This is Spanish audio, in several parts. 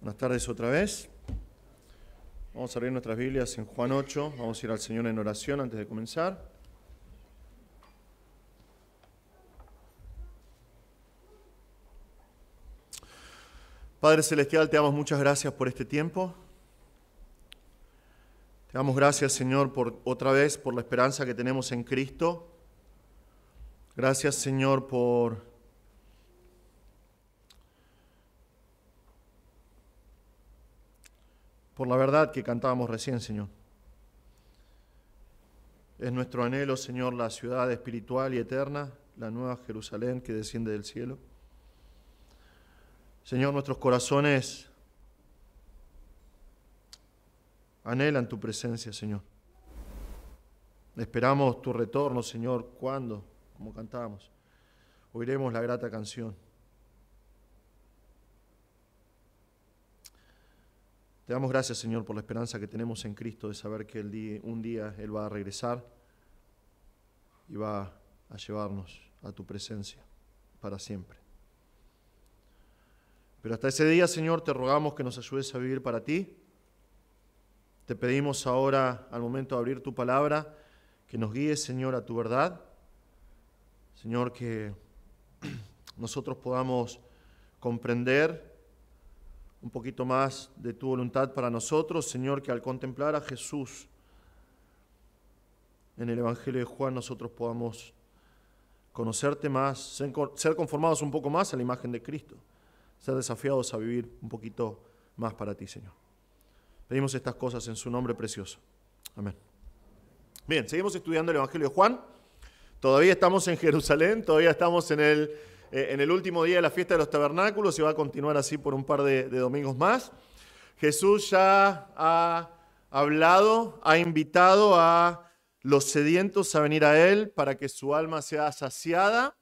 Buenas tardes otra vez. Vamos a abrir nuestras Biblias en Juan 8. Vamos a ir al Señor en oración antes de comenzar. Padre Celestial, te damos muchas gracias por este tiempo. Te damos gracias, Señor, por otra vez por la esperanza que tenemos en Cristo. Gracias, Señor, por la verdad que cantábamos recién, Señor. Es nuestro anhelo, Señor, la ciudad espiritual y eterna, la nueva Jerusalén que desciende del cielo. Señor, nuestros corazones anhelan tu presencia, Señor. Esperamos tu retorno, Señor. ¿Cuándo? Como cantábamos. Oiremos la grata canción. Te damos gracias, Señor, por la esperanza que tenemos en Cristo de saber que un día Él va a regresar y va a llevarnos a tu presencia para siempre. Pero hasta ese día, Señor, te rogamos que nos ayudes a vivir para ti. Te pedimos ahora, al momento de abrir tu palabra, que nos guíes, Señor, a tu verdad. Señor, que nosotros podamos comprender un poquito más de tu voluntad para nosotros, Señor, que al contemplar a Jesús en el Evangelio de Juan nosotros podamos conocerte más, ser conformados un poco más a la imagen de Cristo, ser desafiados a vivir un poquito más para ti, Señor. Pedimos estas cosas en su nombre precioso. Amén. Bien, seguimos estudiando el Evangelio de Juan. Todavía estamos en Jerusalén, todavía estamos en el último día de la fiesta de los tabernáculos y va a continuar así por un par de domingos más. Jesús ya ha hablado, ha invitado a los sedientos a venir a Él para que su alma sea saciada.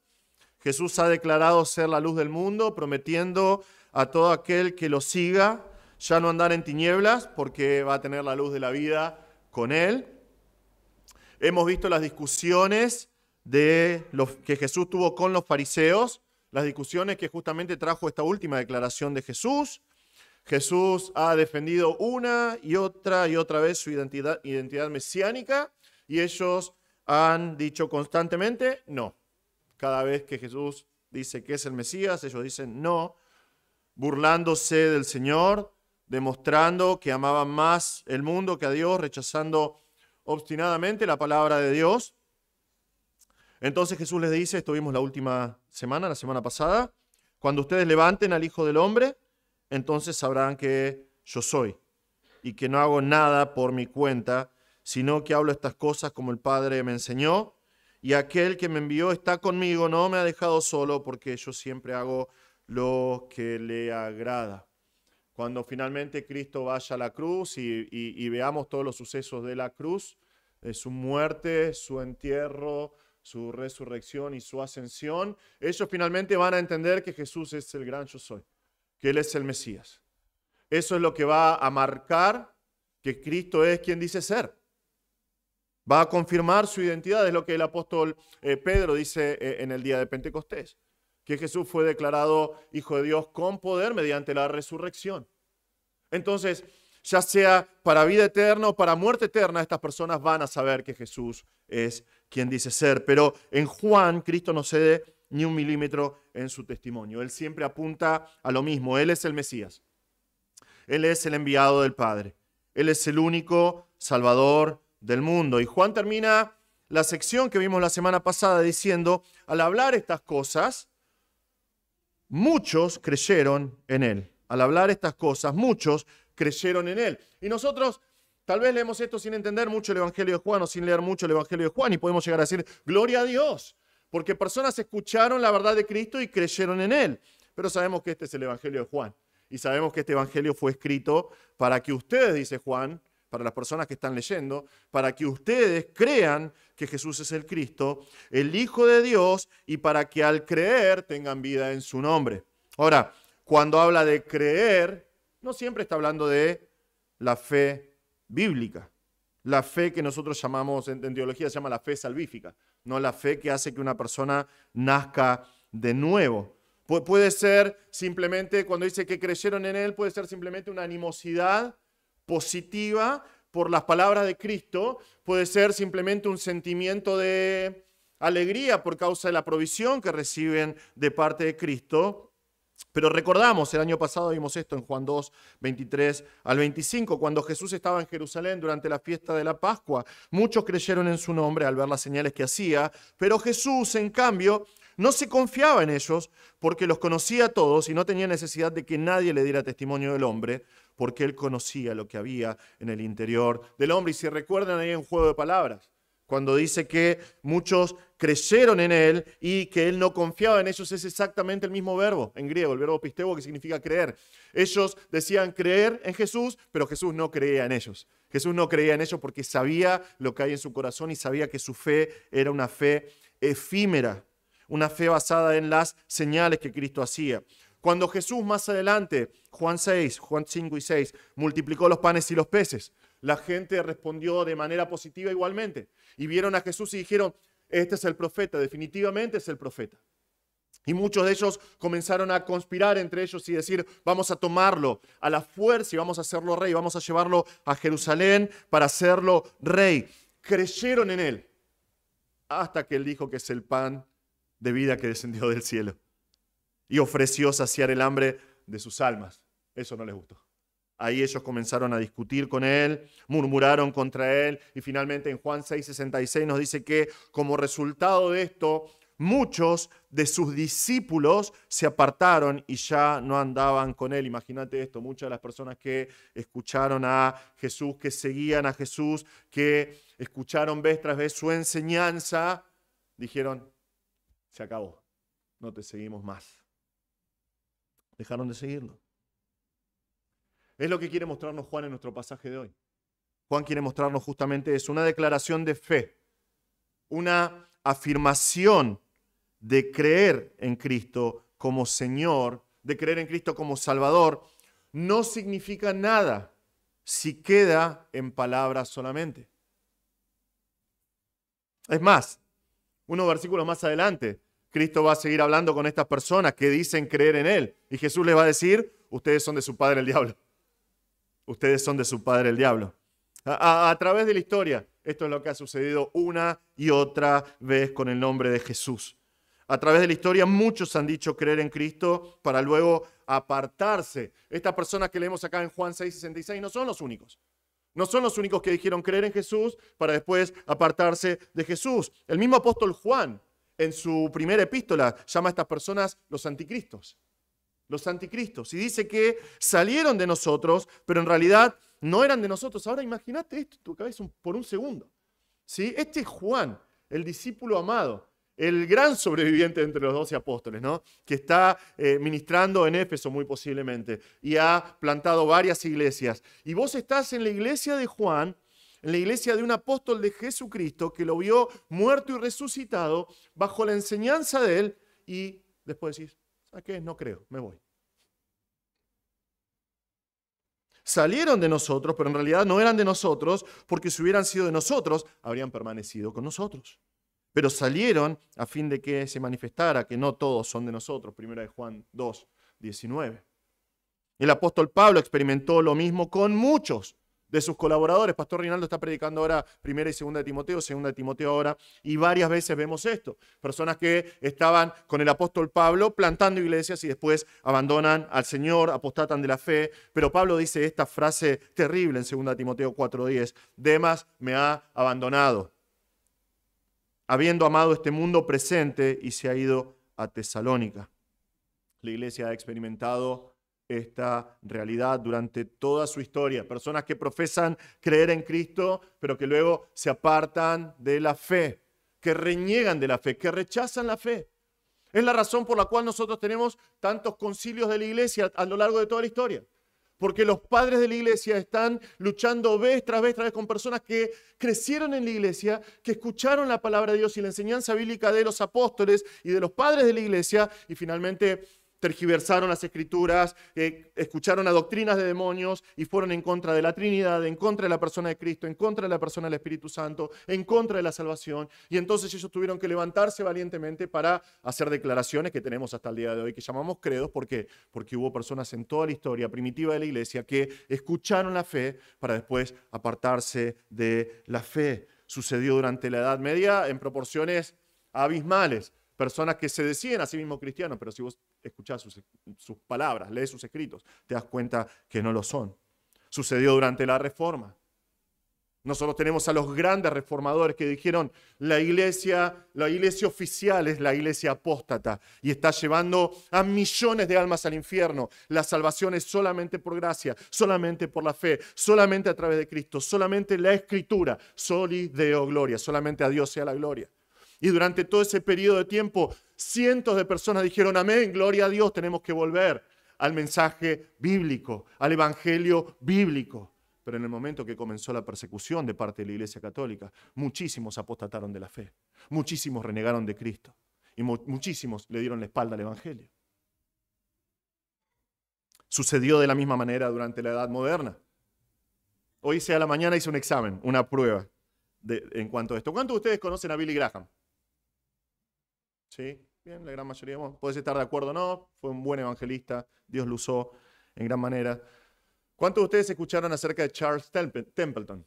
Jesús ha declarado ser la luz del mundo, prometiendo a todo aquel que lo siga ya no andar en tinieblas porque va a tener la luz de la vida con Él. Hemos visto las discusiones que Jesús tuvo con los fariseos, las discusiones que justamente trajo esta última declaración de Jesús. Jesús ha defendido una y otra vez su identidad mesiánica y ellos han dicho constantemente no. Cada vez que Jesús dice que es el Mesías, ellos dicen no, burlándose del Señor, demostrando que amaban más el mundo que a Dios, rechazando obstinadamente la palabra de Dios. Entonces Jesús les dice, esto vimos la semana pasada, cuando ustedes levanten al Hijo del Hombre, entonces sabrán que yo soy y que no hago nada por mi cuenta, sino que hablo estas cosas como el Padre me enseñó, y aquel que me envió está conmigo, no me ha dejado solo, porque yo siempre hago lo que le agrada. Cuando finalmente Cristo vaya a la cruz y veamos todos los sucesos de la cruz, su muerte, su entierro, su resurrección y su ascensión, ellos finalmente van a entender que Jesús es el gran yo soy, que Él es el Mesías. Eso es lo que va a marcar que Cristo es quien dice ser. Va a confirmar su identidad, es lo que el apóstol Pedro dice en el día de Pentecostés, que Jesús fue declarado Hijo de Dios con poder mediante la resurrección. Entonces, ya sea para vida eterna o para muerte eterna, estas personas van a saber que Jesús es quien dice ser. Pero en Juan, Cristo no cede ni un milímetro en su testimonio. Él siempre apunta a lo mismo. Él es el Mesías. Él es el enviado del Padre. Él es el único Salvador del mundo. Y Juan termina la sección que vimos la semana pasada diciendo, al hablar estas cosas, muchos creyeron en Él. Al hablar estas cosas, muchos creyeron en Él. Y nosotros tal vez leemos esto sin entender mucho el Evangelio de Juan o sin leer mucho el Evangelio de Juan y podemos llegar a decir, gloria a Dios, porque personas escucharon la verdad de Cristo y creyeron en Él. Pero sabemos que este es el Evangelio de Juan y sabemos que este Evangelio fue escrito para que ustedes, dice Juan, para las personas que están leyendo, para que ustedes crean que Jesús es el Cristo, el Hijo de Dios, y para que al creer tengan vida en su nombre. Ahora, cuando habla de creer, no siempre está hablando de la fe bíblica. La fe que nosotros llamamos, en teología se llama la fe salvífica, no la fe que hace que una persona nazca de nuevo. Puede ser simplemente, cuando dice que creyeron en Él, puede ser simplemente una animosidad positiva por las palabras de Cristo. Puede ser simplemente un sentimiento de alegría por causa de la provisión que reciben de parte de Cristo. Pero recordamos, el año pasado vimos esto en Juan 2, 23 al 25, cuando Jesús estaba en Jerusalén durante la fiesta de la Pascua. Muchos creyeron en su nombre al ver las señales que hacía, pero Jesús, en cambio, no se confiaba en ellos porque los conocía a todos y no tenía necesidad de que nadie le diera testimonio del hombre, porque él conocía lo que había en el interior del hombre. Y si recuerdan, ahí en juego de palabras, cuando dice que muchos creyeron en él y que él no confiaba en ellos, es exactamente el mismo verbo en griego, el verbo pisteuo, que significa creer. Ellos decían creer en Jesús, pero Jesús no creía en ellos. Jesús no creía en ellos porque sabía lo que hay en su corazón y sabía que su fe era una fe efímera, una fe basada en las señales que Cristo hacía. Cuando Jesús más adelante, Juan 5 y 6, multiplicó los panes y los peces, la gente respondió de manera positiva igualmente. Y vieron a Jesús y dijeron, este es el profeta, definitivamente es el profeta. Y muchos de ellos comenzaron a conspirar entre ellos y decir, vamos a tomarlo a la fuerza y vamos a hacerlo rey, vamos a llevarlo a Jerusalén para hacerlo rey. Creyeron en él hasta que él dijo que es el pan de vida que descendió del cielo y ofreció saciar el hambre de sus almas. Eso no les gustó. Ahí ellos comenzaron a discutir con él, murmuraron contra él y finalmente en Juan 6:66 nos dice que como resultado de esto, muchos de sus discípulos se apartaron y ya no andaban con él. Imagínate esto, muchas de las personas que escucharon a Jesús, que seguían a Jesús, que escucharon vez tras vez su enseñanza, dijeron, se acabó, no te seguimos más. Dejaron de seguirlo. Es lo que quiere mostrarnos Juan en nuestro pasaje de hoy. Juan quiere mostrarnos justamente eso, una declaración de fe, una afirmación de creer en Cristo como Señor, de creer en Cristo como Salvador, no significa nada si queda en palabras solamente. Es más, unos versículos más adelante, Cristo va a seguir hablando con estas personas que dicen creer en Él. Y Jesús les va a decir, ustedes son de su padre el diablo. Ustedes son de su padre el diablo. A través de la historia, esto es lo que ha sucedido una y otra vez con el nombre de Jesús. A través de la historia, muchos han dicho creer en Cristo para luego apartarse. Estas personas que leemos acá en Juan 6:66 no son los únicos. No son los únicos que dijeron creer en Jesús para después apartarse de Jesús. El mismo apóstol Juan, en su primera epístola, llama a estas personas los anticristos. Los anticristos. Y dice que salieron de nosotros, pero en realidad no eran de nosotros. Ahora imagínate esto en tu cabeza por un segundo. ¿Sí? Este es Juan, el discípulo amado, el gran sobreviviente entre los 12 apóstoles, ¿no? Que está ministrando en Éfeso muy posiblemente y ha plantado varias iglesias. Y vos estás en la iglesia de Juan, en la iglesia de un apóstol de Jesucristo que lo vio muerto y resucitado bajo la enseñanza de él y después decís, ¿a qué? No creo, me voy. Salieron de nosotros, pero en realidad no eran de nosotros, porque si hubieran sido de nosotros, habrían permanecido con nosotros. Pero salieron a fin de que se manifestara que no todos son de nosotros. 1 Juan 2, 19. El apóstol Pablo experimentó lo mismo con muchos de sus colaboradores. Pastor Rinaldo está predicando ahora 1 y 2 de Timoteo, 2 de Timoteo ahora, y varias veces vemos esto. Personas que estaban con el apóstol Pablo plantando iglesias y después abandonan al Señor, apostatan de la fe. Pero Pablo dice esta frase terrible en 2 Timoteo 4:10, Demas me ha abandonado, habiendo amado este mundo presente y se ha ido a Tesalónica. La iglesia ha experimentado esta realidad durante toda su historia. Personas que profesan creer en Cristo, pero que luego se apartan de la fe, que reniegan de la fe, que rechazan la fe. Es la razón por la cual nosotros tenemos tantos concilios de la iglesia a lo largo de toda la historia. Porque los padres de la iglesia están luchando vez tras vez con personas que crecieron en la iglesia, que escucharon la palabra de Dios y la enseñanza bíblica de los apóstoles y de los padres de la iglesia, y finalmente tergiversaron las Escrituras, escucharon a doctrinas de demonios y fueron en contra de la Trinidad, en contra de la persona de Cristo, en contra de la persona del Espíritu Santo, en contra de la salvación. Y entonces ellos tuvieron que levantarse valientemente para hacer declaraciones que tenemos hasta el día de hoy, que llamamos credos. ¿Por qué? Porque hubo personas en toda la historia primitiva de la iglesia que escucharon la fe para después apartarse de la fe. Sucedió durante la Edad Media en proporciones abismales. Personas que se decían a sí mismos cristianos, pero si vos escuchás sus palabras, lees sus escritos, te das cuenta que no lo son. Sucedió durante la Reforma. Nosotros tenemos a los grandes reformadores que dijeron, la iglesia oficial es la iglesia apóstata y está llevando a millones de almas al infierno. La salvación es solamente por gracia, solamente por la fe, solamente a través de Cristo, solamente la Escritura, soli Deo gloria, solamente a Dios sea la gloria. Y durante todo ese periodo de tiempo, cientos de personas dijeron, amén, gloria a Dios, tenemos que volver al mensaje bíblico, al evangelio bíblico. Pero en el momento que comenzó la persecución de parte de la Iglesia Católica, muchísimos apostataron de la fe, muchísimos renegaron de Cristo y muchísimos le dieron la espalda al evangelio. Sucedió de la misma manera durante la Edad Moderna. Hoy a la mañana hice un examen, una prueba en cuanto a esto. ¿Cuántos de ustedes conocen a Billy Graham? Sí, bien, la gran mayoría. Bueno, podés estar de acuerdo o no, fue un buen evangelista, Dios lo usó en gran manera. ¿Cuántos de ustedes escucharon acerca de Charles Templeton?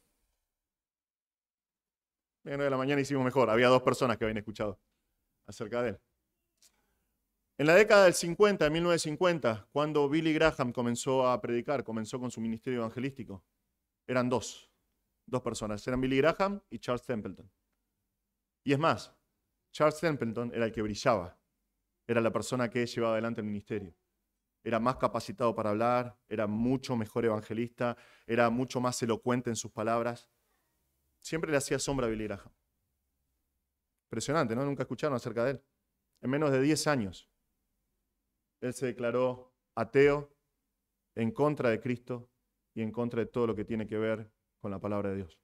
Bien, hoy a la mañana hicimos mejor, había 2 personas que habían escuchado acerca de él. En la década del 50, de 1950, cuando Billy Graham comenzó a predicar, comenzó con su ministerio evangelístico, eran dos personas, eran Billy Graham y Charles Templeton. Y es más, Charles Templeton era el que brillaba, era la persona que llevaba adelante el ministerio. Era más capacitado para hablar, era mucho mejor evangelista, era mucho más elocuente en sus palabras. Siempre le hacía sombra a Billy Graham. Impresionante, ¿no? Nunca escucharon acerca de él. En menos de 10 años, él se declaró ateo, en contra de Cristo y en contra de todo lo que tiene que ver con la palabra de Dios.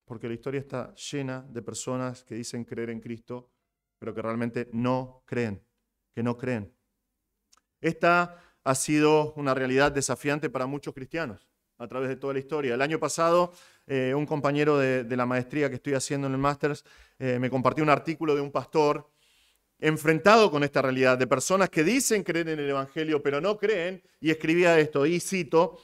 Porque la historia está llena de personas que dicen creer en Cristo, pero que realmente no creen, que no creen. Esta ha sido una realidad desafiante para muchos cristianos a través de toda la historia. El año pasado, un compañero de la maestría que estoy haciendo en el Masters me compartió un artículo de un pastor enfrentado con esta realidad de personas que dicen creer en el Evangelio, pero no creen, y escribía esto, y cito,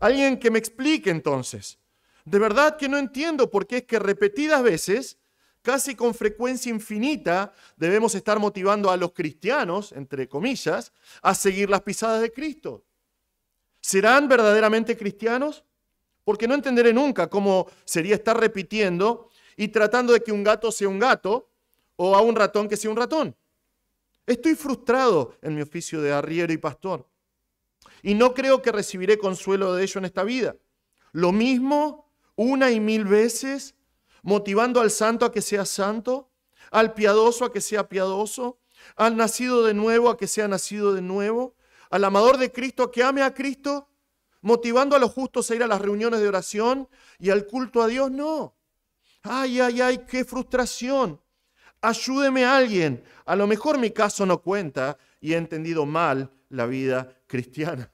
alguien que me explique entonces. De verdad que no entiendo por qué es que repetidas veces, casi con frecuencia infinita, debemos estar motivando a los cristianos, entre comillas, a seguir las pisadas de Cristo. ¿Serán verdaderamente cristianos? Porque no entenderé nunca cómo sería estar repitiendo y tratando de que un gato sea un gato o a un ratón que sea un ratón. Estoy frustrado en mi oficio de arriero y pastor y no creo que recibiré consuelo de ello en esta vida. Lo mismo una y mil veces, motivando al santo a que sea santo, al piadoso a que sea piadoso, al nacido de nuevo a que sea nacido de nuevo, al amador de Cristo a que ame a Cristo, motivando a los justos a ir a las reuniones de oración y al culto a Dios. No. Ay, ay, ay, qué frustración. Ayúdeme a alguien. A lo mejor mi caso no cuenta y he entendido mal la vida cristiana.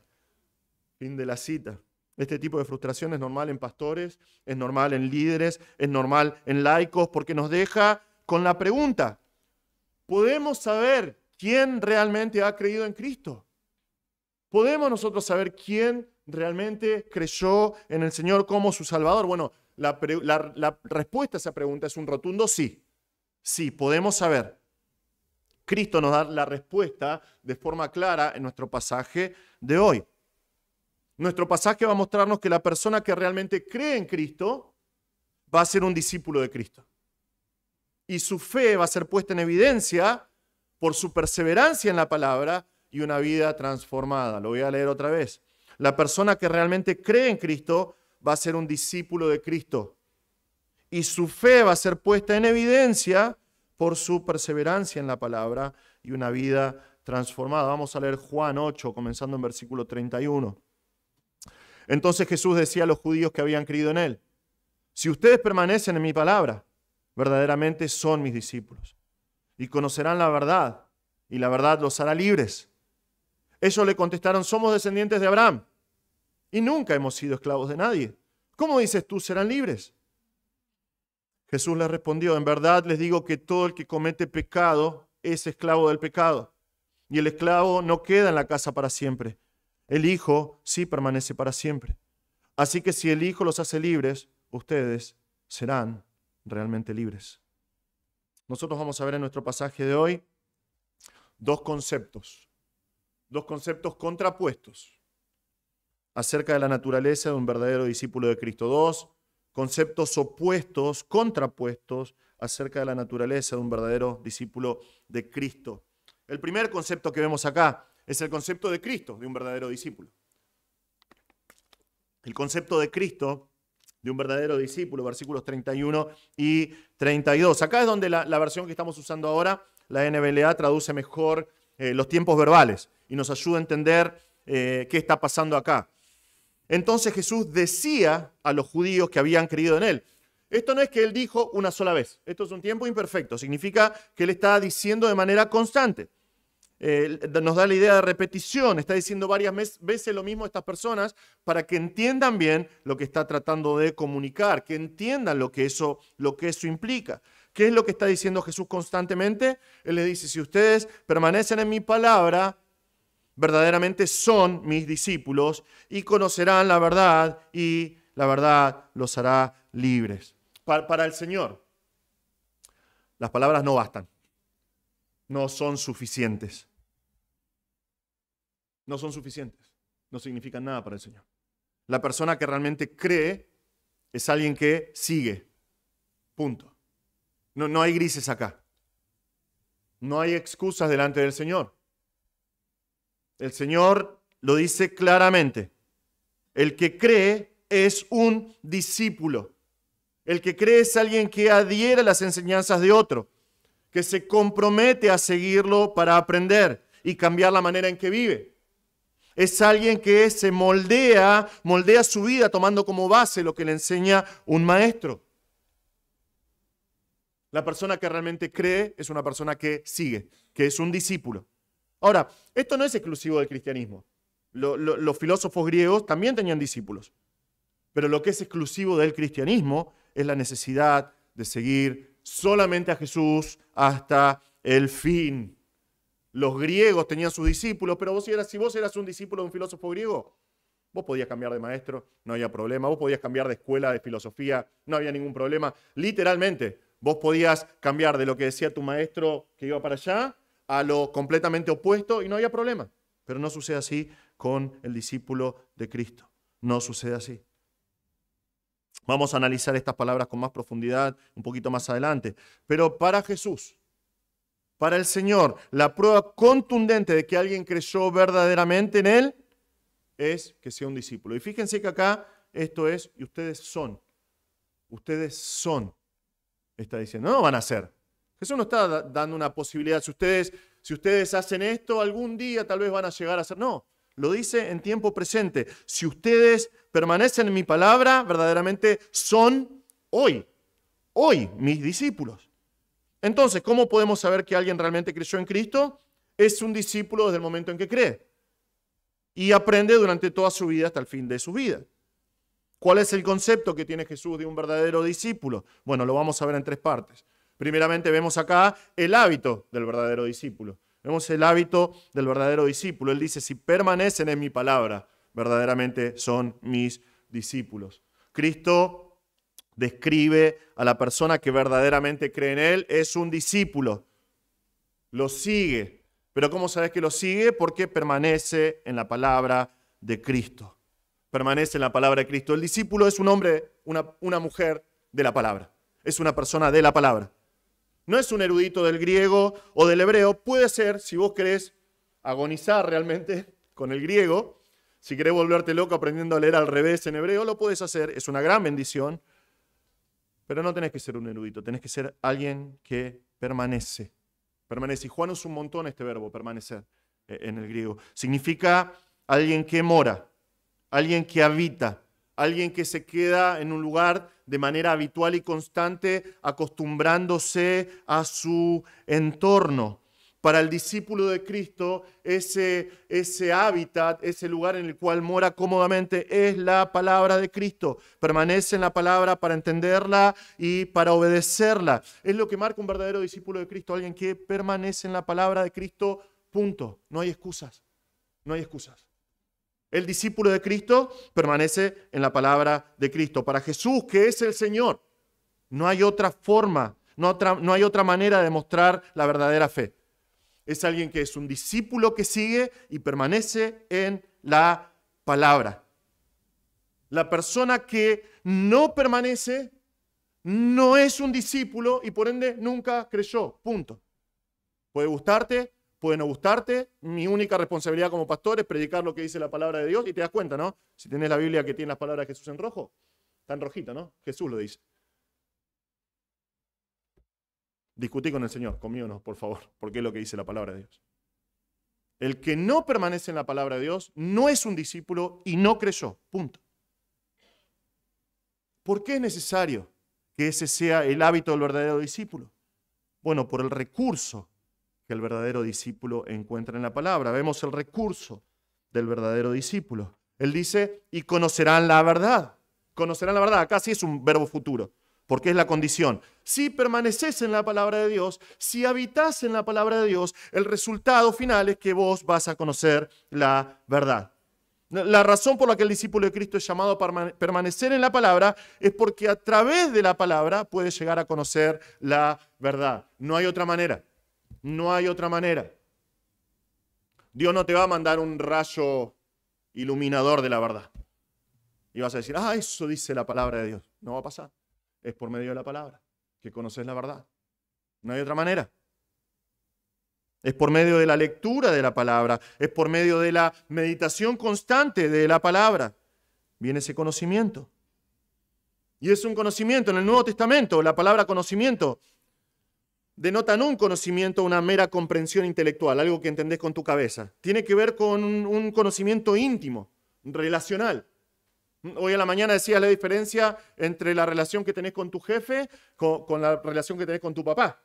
Fin de la cita. Este tipo de frustración es normal en pastores, es normal en líderes, es normal en laicos, porque nos deja con la pregunta, ¿podemos saber quién realmente ha creído en Cristo? ¿Podemos nosotros saber quién realmente creyó en el Señor como su Salvador? Bueno, la respuesta a esa pregunta es un rotundo sí. Sí, podemos saber. Cristo nos da la respuesta de forma clara en nuestro pasaje de hoy. Nuestro pasaje va a mostrarnos que la persona que realmente cree en Cristo va a ser un discípulo de Cristo. Y su fe va a ser puesta en evidencia por su perseverancia en la palabra y una vida transformada. Lo voy a leer otra vez. La persona que realmente cree en Cristo va a ser un discípulo de Cristo. Y su fe va a ser puesta en evidencia por su perseverancia en la palabra y una vida transformada. Vamos a leer Juan 8, comenzando en versículo 31. Entonces Jesús decía a los judíos que habían creído en él, si ustedes permanecen en mi palabra, verdaderamente son mis discípulos y conocerán la verdad, y la verdad los hará libres. Ellos le contestaron, somos descendientes de Abraham y nunca hemos sido esclavos de nadie. ¿Cómo dices tú serán libres? Jesús les respondió, en verdad les digo que todo el que comete pecado es esclavo del pecado. Y el esclavo no queda en la casa para siempre. El Hijo sí permanece para siempre. Así que si el Hijo los hace libres, ustedes serán realmente libres. Nosotros vamos a ver en nuestro pasaje de hoy dos conceptos contrapuestos acerca de la naturaleza de un verdadero discípulo de Cristo. Dos conceptos opuestos, contrapuestos acerca de la naturaleza de un verdadero discípulo de Cristo. El primer concepto que vemos acá es el concepto de Cristo, de un verdadero discípulo. El concepto de Cristo, de un verdadero discípulo, versículos 31 y 32. Acá es donde la versión que estamos usando ahora, la NBLA, traduce mejor los tiempos verbales y nos ayuda a entender qué está pasando acá. Entonces Jesús decía a los judíos que habían creído en él. Esto no es que él dijo una sola vez. Esto es un tiempo imperfecto. Significa que él está diciendo de manera constante. Nos da la idea de repetición. Está diciendo varias veces lo mismo a estas personas para que entiendan bien lo que está tratando de comunicar, que entiendan lo que eso implica. ¿Qué es lo que está diciendo Jesús constantemente? Él les dice, si ustedes permanecen en mi palabra, verdaderamente son mis discípulos y conocerán la verdad y la verdad los hará libres. Para el Señor, las palabras no bastan, no son suficientes. No son suficientes, no significan nada para el Señor. La persona que realmente cree es alguien que sigue, punto. No hay grises acá. No hay excusas delante del Señor. El Señor lo dice claramente. El que cree es un discípulo. El que cree es alguien que adhiere a las enseñanzas de otro, que se compromete a seguirlo para aprender y cambiar la manera en que vive. Es alguien que se moldea su vida tomando como base lo que le enseña un maestro. La persona que realmente cree es una persona que sigue, que es un discípulo. Ahora, esto no es exclusivo del cristianismo. Los filósofos griegos también tenían discípulos. Pero lo que es exclusivo del cristianismo es la necesidad de seguir solamente a Jesús hasta el fin. Los griegos tenían sus discípulos, pero si vos eras un discípulo de un filósofo griego, vos podías cambiar de maestro, no había problema. Vos podías cambiar de escuela de filosofía, no había ningún problema. Literalmente, vos podías cambiar de lo que decía tu maestro que iba para allá a lo completamente opuesto y no había problema. Pero no sucede así con el discípulo de Cristo. No sucede así. Vamos a analizar estas palabras con más profundidad un poquito más adelante. Pero para Jesús, para el Señor, la prueba contundente de que alguien creyó verdaderamente en Él es que sea un discípulo. Y fíjense que acá esto es, y ustedes son, está diciendo, no van a ser. Jesús no está dando una posibilidad. Si ustedes hacen esto, algún día tal vez van a llegar a ser. No, lo dice en tiempo presente. Si ustedes permanecen en mi palabra, verdaderamente son hoy mis discípulos. Entonces, ¿cómo podemos saber que alguien realmente creyó en Cristo? Es un discípulo desde el momento en que cree y aprende durante toda su vida hasta el fin de su vida. ¿Cuál es el concepto que tiene Jesús de un verdadero discípulo? Bueno, lo vamos a ver en tres partes. Primeramente vemos acá el hábito del verdadero discípulo. Vemos el hábito del verdadero discípulo. Él dice, si permanecen en mi palabra, verdaderamente son mis discípulos. Cristo describe a la persona que verdaderamente cree en Él, es un discípulo. Lo sigue. Pero ¿cómo sabes que lo sigue? Porque permanece en la palabra de Cristo. Permanece en la palabra de Cristo. El discípulo es un hombre, una mujer de la palabra. Es una persona de la palabra. No es un erudito del griego o del hebreo. Puede ser, si vos querés agonizar realmente con el griego, si querés volverte loco aprendiendo a leer al revés en hebreo, lo puedes hacer. Es una gran bendición. Pero no tenés que ser un erudito. Tenés que ser alguien que permanece. Permanece. Y Juan usa un montón este verbo, permanecer, en el griego. Significa alguien que mora, alguien que habita, alguien que se queda en un lugar de manera habitual y constante, acostumbrándose a su entorno. Para el discípulo de Cristo, ese hábitat, ese lugar en el cual mora cómodamente es la palabra de Cristo. Permanece en la palabra para entenderla y para obedecerla. Es lo que marca un verdadero discípulo de Cristo, alguien que permanece en la palabra de Cristo, punto. No hay excusas, no hay excusas. El discípulo de Cristo permanece en la palabra de Cristo. Para Jesús, que es el Señor, no hay otra forma, no hay otra manera de demostrar la verdadera fe. Es alguien que es un discípulo que sigue y permanece en la palabra. La persona que no permanece no es un discípulo y por ende nunca creyó. Punto. Puede gustarte, puede no gustarte. Mi única responsabilidad como pastor es predicar lo que dice la palabra de Dios y te das cuenta, ¿no? Si tenés la Biblia que tiene las palabras de Jesús en rojo, está en rojito, ¿no? Jesús lo dice. Discutí con el Señor, conmigo no, por favor, porque es lo que dice la palabra de Dios. El que no permanece en la palabra de Dios no es un discípulo y no creyó, punto. ¿Por qué es necesario que ese sea el hábito del verdadero discípulo? Bueno, por el recurso que el verdadero discípulo encuentra en la palabra. Vemos el recurso del verdadero discípulo. Él dice, y conocerán la verdad. Conocerán la verdad, acá sí es un verbo futuro. Porque es la condición. Si permaneces en la palabra de Dios, si habitas en la palabra de Dios, el resultado final es que vos vas a conocer la verdad. La razón por la que el discípulo de Cristo es llamado a permanecer en la palabra es porque a través de la palabra puede llegar a conocer la verdad. No hay otra manera. No hay otra manera. Dios no te va a mandar un rayo iluminador de la verdad. Y vas a decir, eso dice la palabra de Dios. No va a pasar. Es por medio de la palabra que conoces la verdad. No hay otra manera. Es por medio de la lectura de la palabra. Es por medio de la meditación constante de la palabra. Viene ese conocimiento. Y es un conocimiento. En el Nuevo Testamento, la palabra conocimiento denota no un conocimiento, una mera comprensión intelectual, algo que entendés con tu cabeza. Tiene que ver con un conocimiento íntimo, relacional. Hoy a la mañana decías la diferencia entre la relación que tenés con tu jefe con la relación que tenés con tu papá.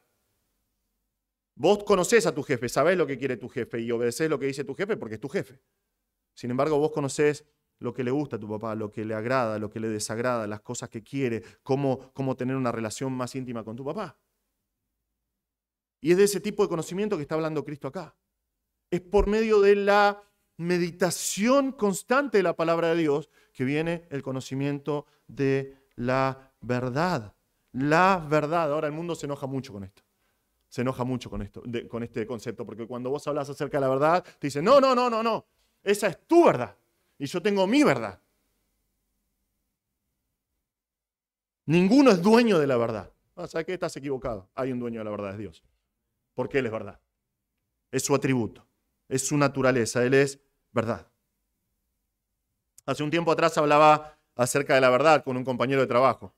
Vos conocés a tu jefe, sabés lo que quiere tu jefe y obedecés lo que dice tu jefe porque es tu jefe. Sin embargo, vos conocés lo que le gusta a tu papá, lo que le agrada, lo que le desagrada, las cosas que quiere, cómo tener una relación más íntima con tu papá. Y es de ese tipo de conocimiento que está hablando Cristo acá. Es por medio de la meditación constante de la palabra de Dios que viene el conocimiento de la verdad. La verdad. Ahora el mundo se enoja mucho con esto. Se enoja mucho con esto, con este concepto, porque cuando vos hablas acerca de la verdad, te dicen, no. Esa es tu verdad. Y yo tengo mi verdad. Ninguno es dueño de la verdad. ¿Sabes qué? Estás equivocado. Hay un dueño de la verdad, es Dios. Porque Él es verdad. Es su atributo. Es su naturaleza. Él es verdad. Hace un tiempo atrás hablaba acerca de la verdad con un compañero de trabajo.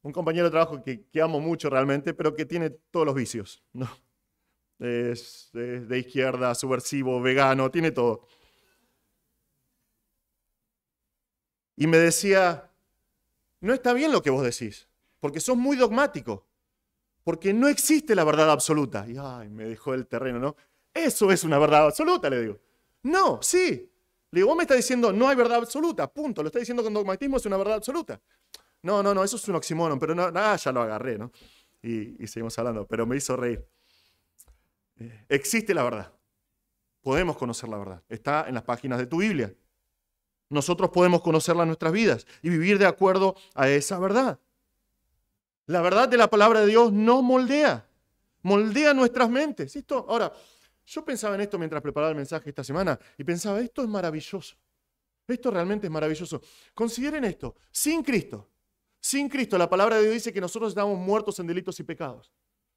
Un compañero de trabajo que amo mucho realmente, pero que tiene todos los vicios, ¿no? Es de izquierda, subversivo, vegano, tiene todo. Y me decía, no está bien lo que vos decís, porque sos muy dogmático, porque no existe la verdad absoluta. Y me dejó el terreno, ¿no? Eso es una verdad absoluta, le digo. No, sí. Le digo, vos me estás diciendo no hay verdad absoluta, punto. Lo estás diciendo con dogmatismo, es una verdad absoluta. No, eso es un oxímoron, pero ya lo agarré, ¿no? Y seguimos hablando, pero me hizo reír. Existe la verdad. Podemos conocer la verdad. Está en las páginas de tu Biblia. Nosotros podemos conocerla en nuestras vidas y vivir de acuerdo a esa verdad. La verdad de la palabra de Dios nos moldea nuestras mentes. Ahora, yo pensaba en esto mientras preparaba el mensaje esta semana y pensaba, esto es maravilloso. Esto realmente es maravilloso. Consideren esto, sin Cristo, la palabra de Dios dice que nosotros estábamos muertos en delitos y pecados.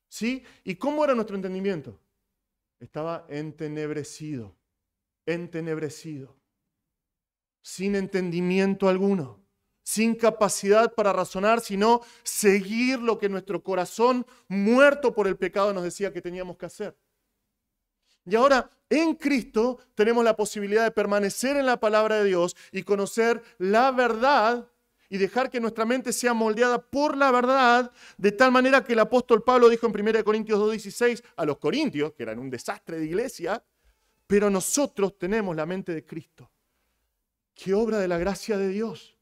¿Sí? ¿Y cómo era nuestro entendimiento? Estaba entenebrecido, sin entendimiento alguno, sin capacidad para razonar, sino seguir lo que nuestro corazón, muerto por el pecado, nos decía que teníamos que hacer. Y ahora, en Cristo, tenemos la posibilidad de permanecer en la palabra de Dios y conocer la verdad y dejar que nuestra mente sea moldeada por la verdad, de tal manera que el apóstol Pablo dijo en 1 Corintios 2:16 a los corintios, que eran un desastre de iglesia, pero nosotros tenemos la mente de Cristo. ¡Qué obra de la gracia de Dios!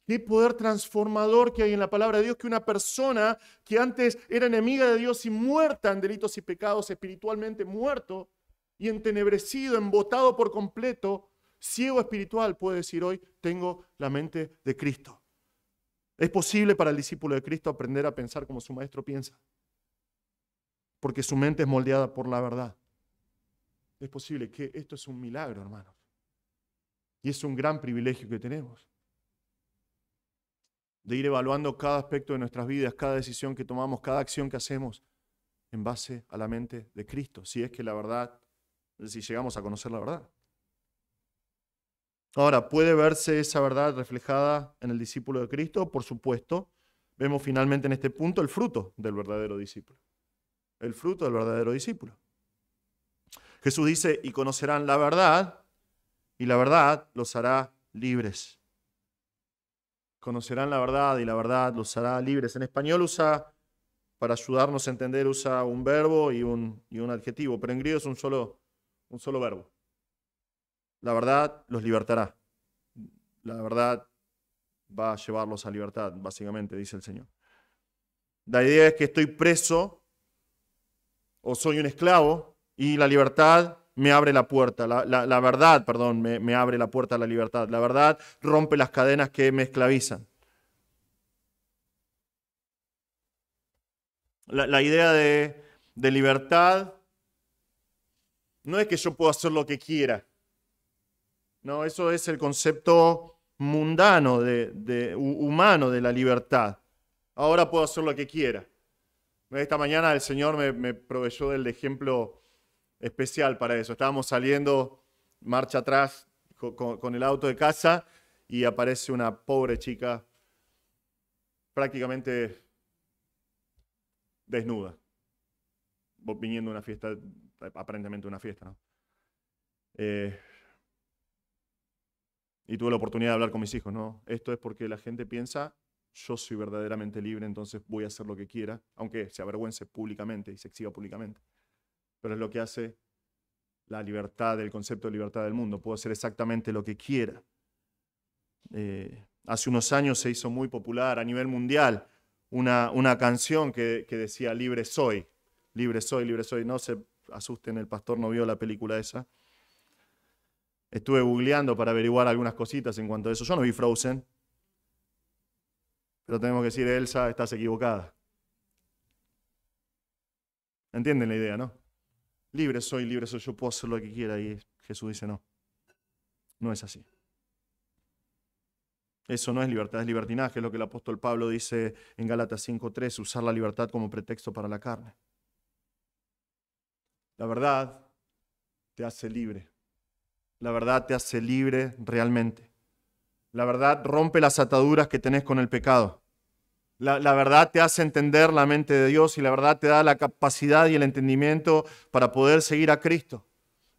¡Qué poder transformador que hay en la palabra de Dios! Que una persona que antes era enemiga de Dios y muerta en delitos y pecados, espiritualmente muerto y entenebrecido, embotado por completo, ciego espiritual, puede decir hoy, tengo la mente de Cristo. Es posible para el discípulo de Cristo aprender a pensar como su maestro piensa, porque su mente es moldeada por la verdad. Es posible que esto es un milagro, hermanos. Y es un gran privilegio que tenemos, de ir evaluando cada aspecto de nuestras vidas, cada decisión que tomamos, cada acción que hacemos, en base a la mente de Cristo, si es que la verdad, si llegamos a conocer la verdad. Ahora, ¿puede verse esa verdad reflejada en el discípulo de Cristo? Por supuesto. Vemos finalmente en este punto el fruto del verdadero discípulo. El fruto del verdadero discípulo. Jesús dice, y conocerán la verdad, y la verdad los hará libres. Conocerán la verdad, y la verdad los hará libres. En español usa, para ayudarnos a entender, usa un verbo y un adjetivo, pero en griego es un solo verbo. La verdad los libertará. La verdad va a llevarlos a libertad, básicamente, dice el Señor. La idea es que estoy preso o soy un esclavo y la libertad me abre la puerta. La verdad, me abre la puerta a la libertad. La verdad rompe las cadenas que me esclavizan. La idea de libertad no es que yo pueda hacer lo que quiera. No, eso es el concepto mundano, humano de la libertad. Ahora puedo hacer lo que quiera. Esta mañana el Señor me proveyó del ejemplo especial para eso. Estábamos saliendo marcha atrás con el auto de casa y aparece una pobre chica prácticamente desnuda, viniendo a una fiesta, aparentemente una fiesta, ¿no? Y tuve la oportunidad de hablar con mis hijos, ¿no? Esto es porque la gente piensa, yo soy verdaderamente libre, entonces voy a hacer lo que quiera, aunque se avergüence públicamente y se exhiba públicamente. Pero es lo que hace la libertad, el concepto de libertad del mundo. Puedo hacer exactamente lo que quiera. Hace unos años se hizo muy popular a nivel mundial una canción que decía libre soy, libre soy, libre soy. No se asusten, el pastor no vio la película esa. Estuve googleando para averiguar algunas cositas en cuanto a eso. Yo no vi Frozen, pero tenemos que decir, Elsa, estás equivocada. ¿Entienden la idea, no? Libre soy, yo puedo hacer lo que quiera. Y Jesús dice, no, no es así. Eso no es libertad, es libertinaje, es lo que el apóstol Pablo dice en Gálatas 5:3, usar la libertad como pretexto para la carne. La verdad te hace libre. La verdad te hace libre realmente. La verdad rompe las ataduras que tenés con el pecado. La verdad te hace entender la mente de Dios y la verdad te da la capacidad y el entendimiento para poder seguir a Cristo.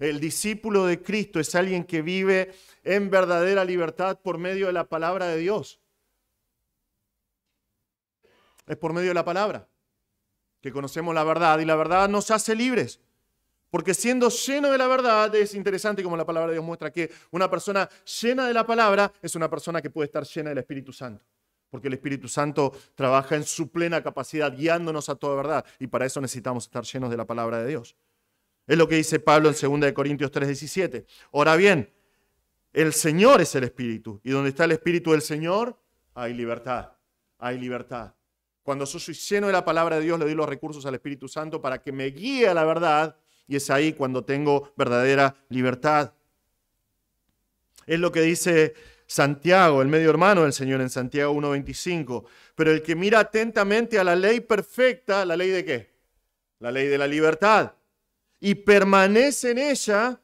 El discípulo de Cristo es alguien que vive en verdadera libertad por medio de la palabra de Dios. Es por medio de la palabra que conocemos la verdad y la verdad nos hace libres. Porque siendo lleno de la verdad, es interesante como la palabra de Dios muestra que una persona llena de la palabra es una persona que puede estar llena del Espíritu Santo. Porque el Espíritu Santo trabaja en su plena capacidad, guiándonos a toda verdad. Y para eso necesitamos estar llenos de la palabra de Dios. Es lo que dice Pablo en 2 Corintios 3:17. Ahora bien, el Señor es el Espíritu. Y donde está el Espíritu del Señor, hay libertad. Hay libertad. Cuando yo soy lleno de la palabra de Dios, le doy los recursos al Espíritu Santo para que me guíe a la verdad. Y es ahí cuando tengo verdadera libertad. Es lo que dice Santiago, el medio hermano del Señor, en Santiago 1:25. Pero el que mira atentamente a la ley perfecta, ¿la ley de qué? La ley de la libertad. Y permanece en ella,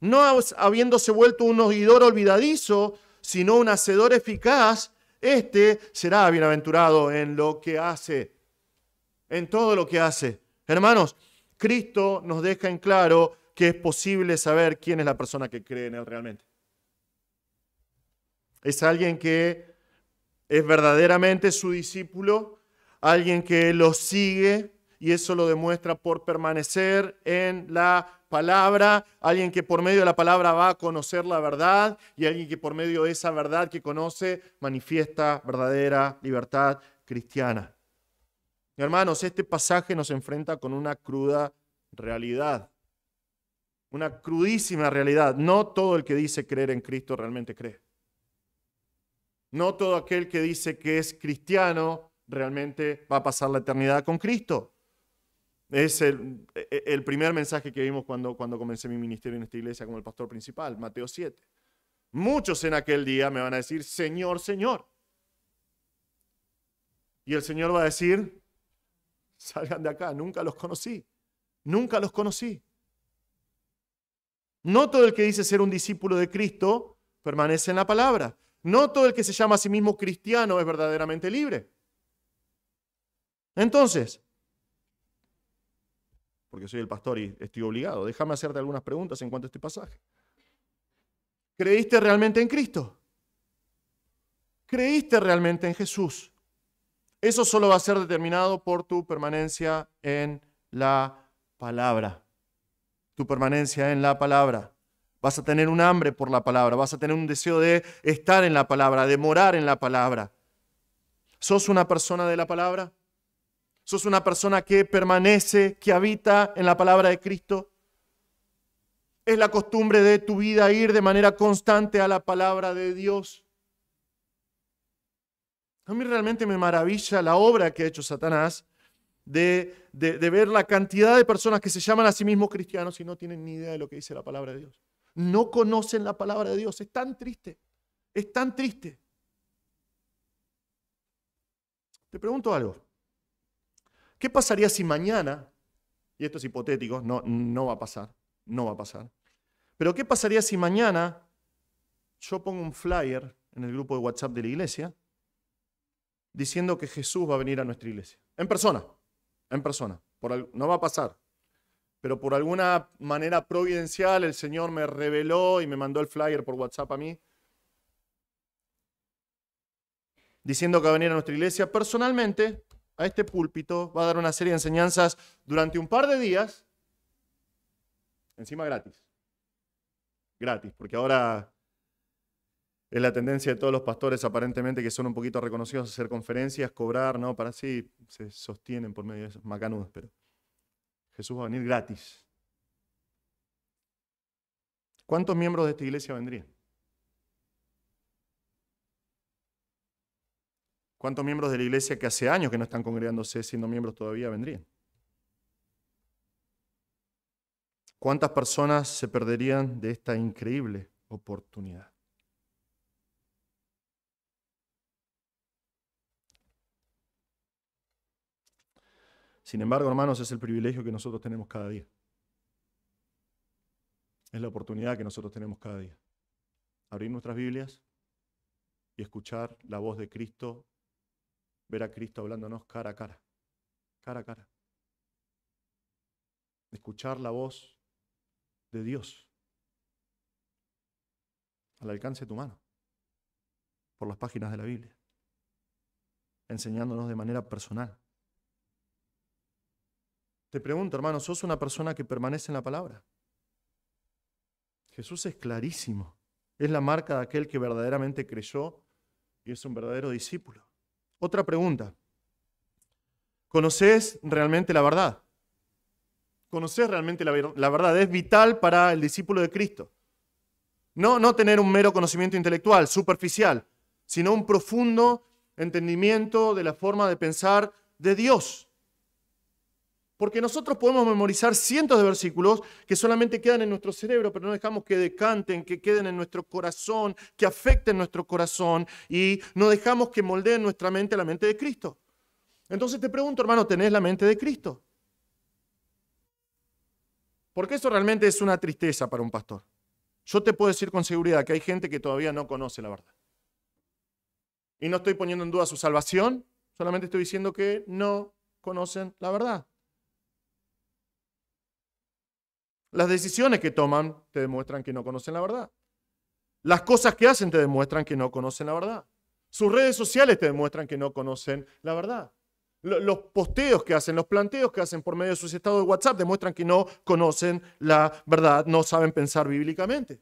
no habiéndose vuelto un oidor olvidadizo, sino un hacedor eficaz, este será bienaventurado en lo que hace, en todo lo que hace. Hermanos, Cristo nos deja en claro que es posible saber quién es la persona que cree en Él realmente. Es alguien que Es verdaderamente su discípulo, alguien que lo sigue, y eso lo demuestra por permanecer en la palabra, alguien que por medio de la palabra va a conocer la verdad, y alguien que por medio de esa verdad que conoce manifiesta verdadera libertad cristiana. Hermanos, este pasaje nos enfrenta con una cruda realidad, una crudísima realidad. No todo el que dice creer en Cristo realmente cree. No todo aquel que dice que es cristiano realmente va a pasar la eternidad con Cristo. Es el primer mensaje que vimos cuando comencé mi ministerio en esta iglesia como el pastor principal, Mateo 7. Muchos en aquel día me van a decir, Señor, Señor. Y el Señor va a decir, salgan de acá, nunca los conocí. Nunca los conocí. No todo el que dice ser un discípulo de Cristo permanece en la palabra. No todo el que se llama a sí mismo cristiano es verdaderamente libre. Entonces, porque soy el pastor y estoy obligado, déjame hacerte algunas preguntas en cuanto a este pasaje. ¿Creíste realmente en Cristo? ¿Creíste realmente en Jesús? Eso solo va a ser determinado por tu permanencia en la palabra. Tu permanencia en la palabra. Vas a tener un hambre por la palabra, vas a tener un deseo de estar en la palabra, de morar en la palabra. ¿Sos una persona de la palabra? ¿Sos una persona que permanece, que habita en la palabra de Cristo? ¿Es la costumbre de tu vida ir de manera constante a la palabra de Dios? A mí realmente me maravilla la obra que ha hecho Satanás de ver la cantidad de personas que se llaman a sí mismos cristianos y no tienen ni idea de lo que dice la palabra de Dios. No conocen la palabra de Dios. Es tan triste. Es tan triste. Te pregunto algo. ¿Qué pasaría si mañana, y esto es hipotético, no va a pasar, no va a pasar, pero qué pasaría si mañana yo pongo un flyer en el grupo de WhatsApp de la iglesia diciendo que Jesús va a venir a nuestra iglesia? En persona. No va a pasar. Pero por alguna manera providencial el Señor me reveló y me mandó el flyer por WhatsApp a mí, diciendo que va a venir a nuestra iglesia. Personalmente, a este púlpito va a dar una serie de enseñanzas durante un par de días, encima gratis. Gratis, porque ahora es la tendencia de todos los pastores aparentemente que son un poquito reconocidos a hacer conferencias, cobrar, ¿no? Para sí, se sostienen por medio de esos macanudos, pero Jesús va a venir gratis. ¿Cuántos miembros de esta iglesia vendrían? ¿Cuántos miembros de la iglesia que hace años que no están congregándose siendo miembros todavía vendrían? ¿Cuántas personas se perderían de esta increíble oportunidad? Sin embargo, hermanos, es el privilegio que nosotros tenemos cada día. Es la oportunidad que nosotros tenemos cada día. Abrir nuestras Biblias y escuchar la voz de Cristo, ver a Cristo hablándonos cara a cara. Cara a cara. Escuchar la voz de Dios al alcance de tu mano, por las páginas de la Biblia, enseñándonos de manera personal. Te pregunto, hermano, ¿sos una persona que permanece en la palabra? Jesús es clarísimo. Es la marca de aquel que verdaderamente creyó y es un verdadero discípulo. Otra pregunta. ¿Conoces realmente la verdad? ¿Conoces realmente la verdad? Es vital para el discípulo de Cristo. No tener un mero conocimiento intelectual, superficial, sino un profundo entendimiento de la forma de pensar de Dios. Porque nosotros podemos memorizar cientos de versículos que solamente quedan en nuestro cerebro, pero no dejamos que decanten, que queden en nuestro corazón, que afecten nuestro corazón y no dejamos que moldeen nuestra mente a la mente de Cristo. Entonces te pregunto, hermano, ¿tenés la mente de Cristo? Porque eso realmente es una tristeza para un pastor. Yo te puedo decir con seguridad que hay gente que todavía no conoce la verdad. Y no estoy poniendo en duda su salvación, solamente estoy diciendo que no conocen la verdad. Las decisiones que toman te demuestran que no conocen la verdad. Las cosas que hacen te demuestran que no conocen la verdad. Sus redes sociales te demuestran que no conocen la verdad. Los posteos que hacen, los planteos que hacen por medio de sus estados de WhatsApp demuestran que no conocen la verdad, no saben pensar bíblicamente.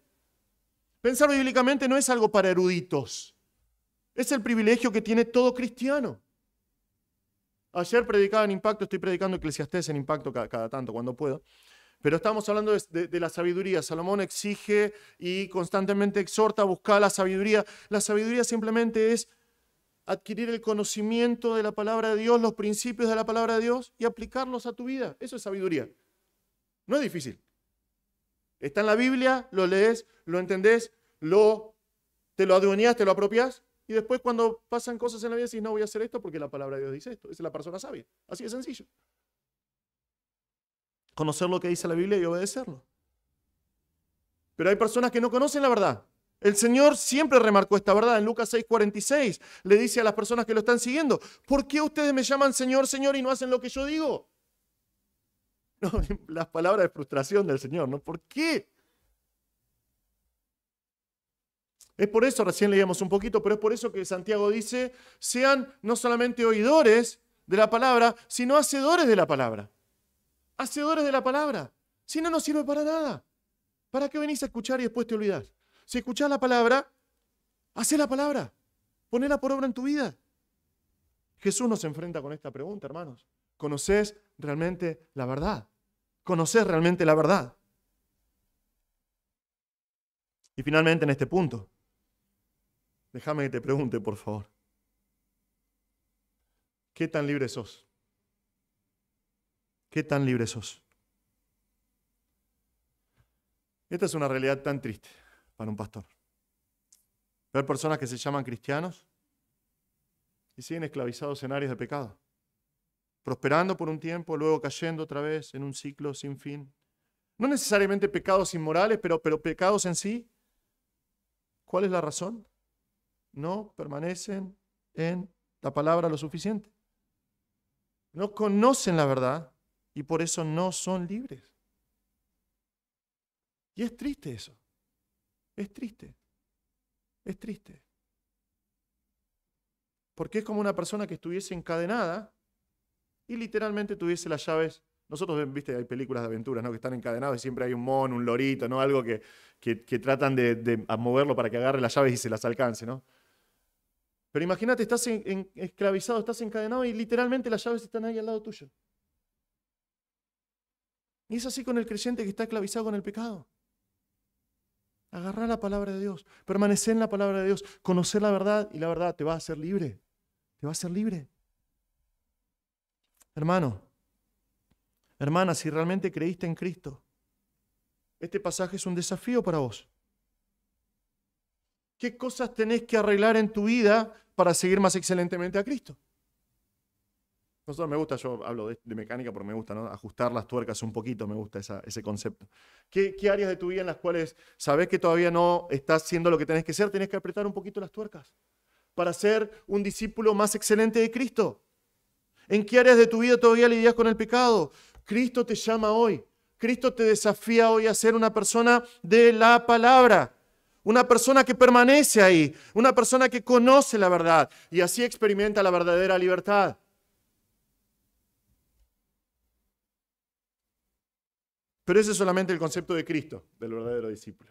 Pensar bíblicamente no es algo para eruditos. Es el privilegio que tiene todo cristiano. Ayer predicaba en Impacto, estoy predicando Eclesiastés en Impacto cada tanto cuando puedo. Pero estamos hablando de la sabiduría. Salomón exige y constantemente exhorta a buscar la sabiduría. La sabiduría simplemente es adquirir el conocimiento de la palabra de Dios, los principios de la palabra de Dios y aplicarlos a tu vida. Eso es sabiduría. No es difícil. Está en la Biblia, lo lees, lo entendés, te lo adueñás, te lo apropiás y después cuando pasan cosas en la vida decís, no voy a hacer esto porque la palabra de Dios dice esto. Esa es la persona sabia. Así de sencillo. Conocer lo que dice la Biblia y obedecerlo. Pero hay personas que no conocen la verdad. El Señor siempre remarcó esta verdad. En Lucas 6:46 le dice a las personas que lo están siguiendo, ¿por qué ustedes me llaman Señor, Señor y no hacen lo que yo digo? No, las palabras de frustración del Señor, ¿no? ¿Por qué? Es por eso, recién leíamos un poquito, pero es por eso que Santiago dice, sean no solamente oidores de la palabra, sino hacedores de la palabra. Hacedores de la palabra. Si no, no sirve para nada. ¿Para qué venís a escuchar y después te olvidás? Si escuchás la palabra, hacé la palabra. Ponela por obra en tu vida. Jesús nos enfrenta con esta pregunta, hermanos. ¿Conocés realmente la verdad? ¿Conocés realmente la verdad? Y finalmente en este punto, déjame que te pregunte, por favor. ¿Qué tan libre sos? ¿Qué tan libre sos? Esta es una realidad tan triste para un pastor. Ver personas que se llaman cristianos y siguen esclavizados en áreas de pecado. Prosperando por un tiempo, luego cayendo otra vez en un ciclo sin fin. No necesariamente pecados inmorales, pero pecados en sí. ¿Cuál es la razón? No permanecen en la palabra lo suficiente. No conocen la verdad y por eso no son libres. Y es triste eso. Es triste. Es triste. Porque es como una persona que estuviese encadenada y literalmente tuviese las llaves. Nosotros, viste, hay películas de aventuras, ¿no? Que están encadenados y siempre hay un mono, un lorito, ¿no? Algo que tratan de moverlo para que agarre las llaves y se las alcance, ¿no? Pero imagínate, estás esclavizado, estás encadenado y literalmente las llaves están ahí al lado tuyo. Y es así con el creyente que está esclavizado con el pecado. Agarrar la palabra de Dios, permanecer en la palabra de Dios, conocer la verdad y la verdad te va a hacer libre. Te va a hacer libre. Hermano, hermana, si realmente creíste en Cristo, este pasaje es un desafío para vos. ¿Qué cosas tenés que arreglar en tu vida para seguir más excelentemente a Cristo? Nosotros me gusta, yo hablo de mecánica porque me gusta, ¿no? Ajustar las tuercas un poquito, me gusta ese concepto. ¿Qué áreas de tu vida en las cuales sabés que todavía no estás haciendo lo que tenés que ser? Tenés que apretar un poquito las tuercas para ser un discípulo más excelente de Cristo. ¿En qué áreas de tu vida todavía lidias con el pecado? Cristo te llama hoy. Cristo te desafía hoy a ser una persona de la palabra. Una persona que permanece ahí. Una persona que conoce la verdad y así experimenta la verdadera libertad. Pero ese es solamente el concepto de Cristo, del verdadero discípulo.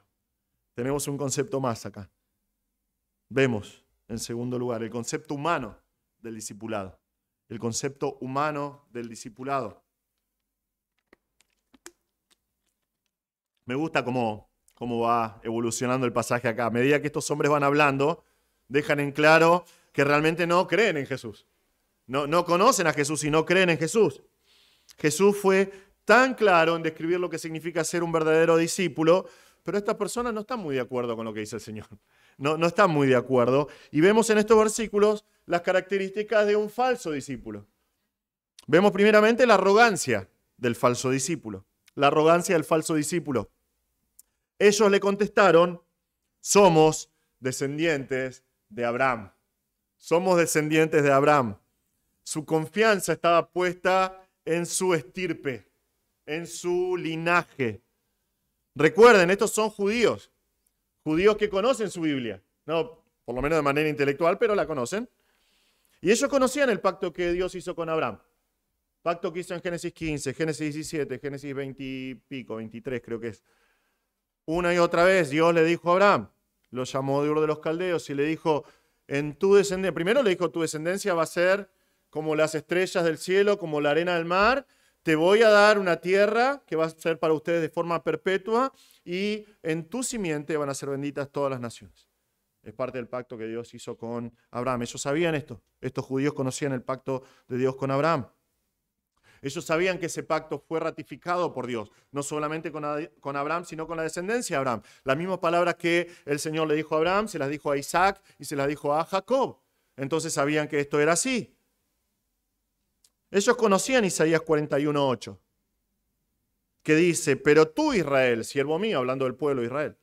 Tenemos un concepto más acá. Vemos, en segundo lugar, el concepto humano del discipulado. El concepto humano del discipulado. Me gusta cómo va evolucionando el pasaje acá. A medida que estos hombres van hablando, dejan en claro que realmente no creen en Jesús. No conocen a Jesús y no creen en Jesús. Jesús fue tan claro en describir lo que significa ser un verdadero discípulo, pero estas personas no están muy de acuerdo con lo que dice el Señor. No están muy de acuerdo. Y vemos en estos versículos las características de un falso discípulo. Vemos primeramente la arrogancia del falso discípulo. La arrogancia del falso discípulo. Ellos le contestaron, somos descendientes de Abraham. Somos descendientes de Abraham. Su confianza estaba puesta en su estirpe, en su linaje. Recuerden, estos son judíos que conocen su Biblia. No, por lo menos de manera intelectual, pero la conocen. Y ellos conocían el pacto que Dios hizo con Abraham. Pacto que hizo en Génesis 15, Génesis 17, Génesis 20 y pico, 23 creo que es. Una y otra vez Dios le dijo a Abraham, lo llamó de Ur de los Caldeos y le dijo, en tu descendencia, primero le dijo, tu descendencia va a ser como las estrellas del cielo, como la arena del mar, te voy a dar una tierra que va a ser para ustedes de forma perpetua y en tu simiente van a ser benditas todas las naciones. Es parte del pacto que Dios hizo con Abraham. Ellos sabían esto. Estos judíos conocían el pacto de Dios con Abraham. Ellos sabían que ese pacto fue ratificado por Dios, no solamente con Abraham, sino con la descendencia de Abraham. Las mismas palabras que el Señor le dijo a Abraham, se las dijo a Isaac y se las dijo a Jacob. Entonces sabían que esto era así. Ellos conocían Isaías 41:8, que dice, pero tú Israel, siervo mío, hablando del pueblo de Israel,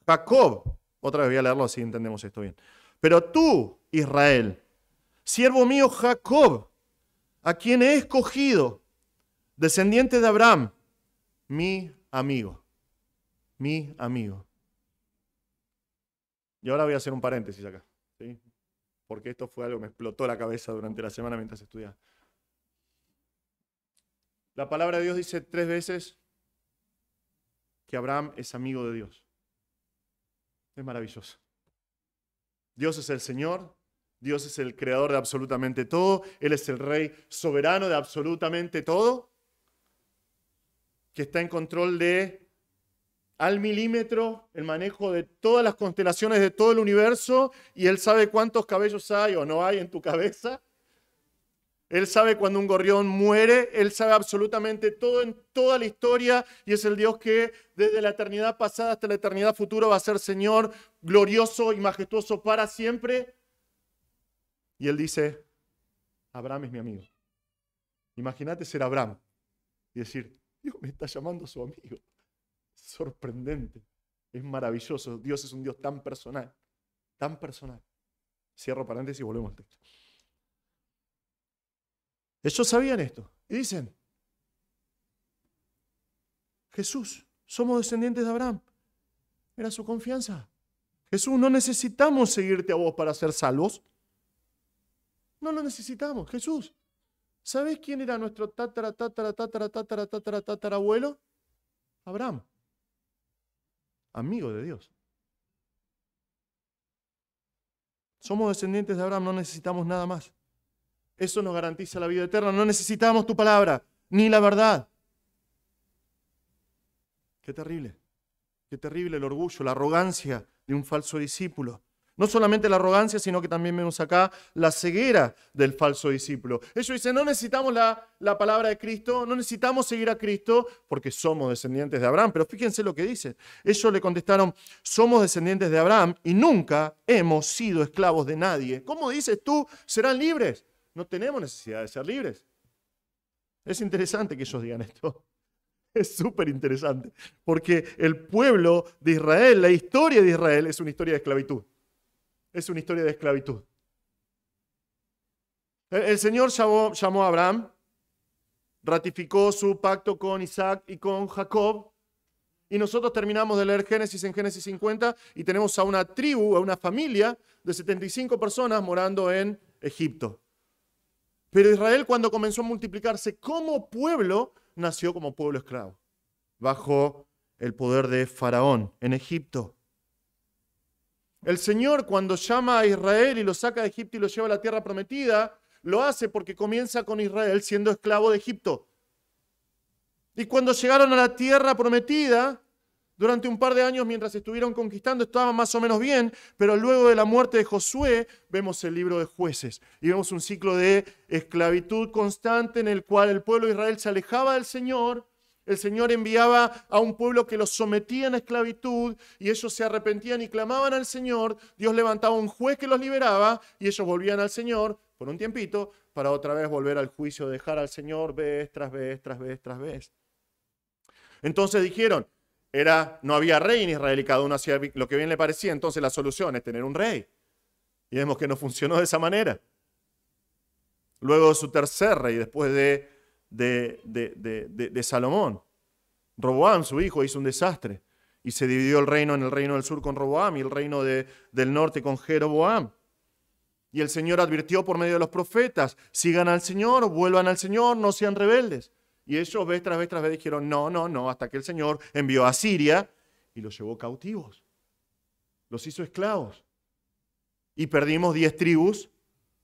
Jacob, otra vez voy a leerlo así entendemos esto bien, pero tú Israel, siervo mío Jacob, a quien he escogido, descendiente de Abraham, mi amigo, mi amigo. Y ahora voy a hacer un paréntesis acá, ¿sí? Porque esto fue algo que me explotó la cabeza durante la semana mientras estudiaba. La palabra de Dios dice 3 veces que Abraham es amigo de Dios. Es maravilloso. Dios es el Señor, Dios es el creador de absolutamente todo, Él es el rey soberano de absolutamente todo, que está en control de, al milímetro, el manejo de todas las constelaciones de todo el universo, y Él sabe cuántos cabellos hay o no hay en tu cabeza. Él sabe cuando un gorrión muere, Él sabe absolutamente todo en toda la historia y es el Dios que desde la eternidad pasada hasta la eternidad futura va a ser Señor glorioso y majestuoso para siempre. Y Él dice, Abraham es mi amigo. Imagínate ser Abraham y decir, Dios me está llamando su amigo. Es sorprendente, es maravilloso. Dios es un Dios tan personal, tan personal. Cierro paréntesis y volvemos al texto. Ellos sabían esto y dicen, Jesús, somos descendientes de Abraham. Era su confianza. Jesús, no necesitamos seguirte a vos para ser salvos. No lo necesitamos. Jesús, ¿sabés quién era nuestro tatarabuelo? Abraham. Amigo de Dios. Somos descendientes de Abraham, no necesitamos nada más. Eso nos garantiza la vida eterna. No necesitamos tu palabra, ni la verdad. Qué terrible el orgullo, la arrogancia de un falso discípulo. No solamente la arrogancia, sino que también vemos acá la ceguera del falso discípulo. Ellos dicen, no necesitamos la palabra de Cristo, no necesitamos seguir a Cristo porque somos descendientes de Abraham. Pero fíjense lo que dice. Ellos le contestaron, somos descendientes de Abraham y nunca hemos sido esclavos de nadie. ¿Cómo dices tú? ¿Serán libres? No tenemos necesidad de ser libres. Es interesante que ellos digan esto. Es súper interesante. Porque el pueblo de Israel, la historia de Israel es una historia de esclavitud. Es una historia de esclavitud. El Señor llamó a Abraham, ratificó su pacto con Isaac y con Jacob. Y nosotros terminamos de leer Génesis en Génesis 50 y tenemos a una tribu, a una familia de 75 personas morando en Egipto. Pero Israel, cuando comenzó a multiplicarse como pueblo, nació como pueblo esclavo, bajo el poder de Faraón en Egipto. El Señor, cuando llama a Israel y lo saca de Egipto y lo lleva a la tierra prometida, lo hace porque comienza con Israel siendo esclavo de Egipto. Y cuando llegaron a la tierra prometida, durante un par de años mientras estuvieron conquistando estaban más o menos bien, pero luego de la muerte de Josué vemos el libro de Jueces y vemos un ciclo de esclavitud constante en el cual el pueblo de Israel se alejaba del Señor, el Señor enviaba a un pueblo que los sometía en esclavitud y ellos se arrepentían y clamaban al Señor, Dios levantaba un juez que los liberaba y ellos volvían al Señor por un tiempito para otra vez volver al juicio, dejar al Señor vez tras vez, tras vez, tras vez. Entonces dijeron, no había rey en Israel y cada uno hacía lo que bien le parecía, entonces la solución es tener un rey. Y vemos que no funcionó de esa manera. Luego su tercer rey, después de Salomón, Roboam, su hijo, hizo un desastre. Y se dividió el reino en el reino del sur con Roboam y el reino del norte con Jeroboam. Y el Señor advirtió por medio de los profetas, sigan al Señor, vuelvan al Señor, no sean rebeldes. Y ellos vez tras vez dijeron, no, hasta que el Señor envió a Siria y los llevó cautivos. Los hizo esclavos. Y perdimos 10 tribus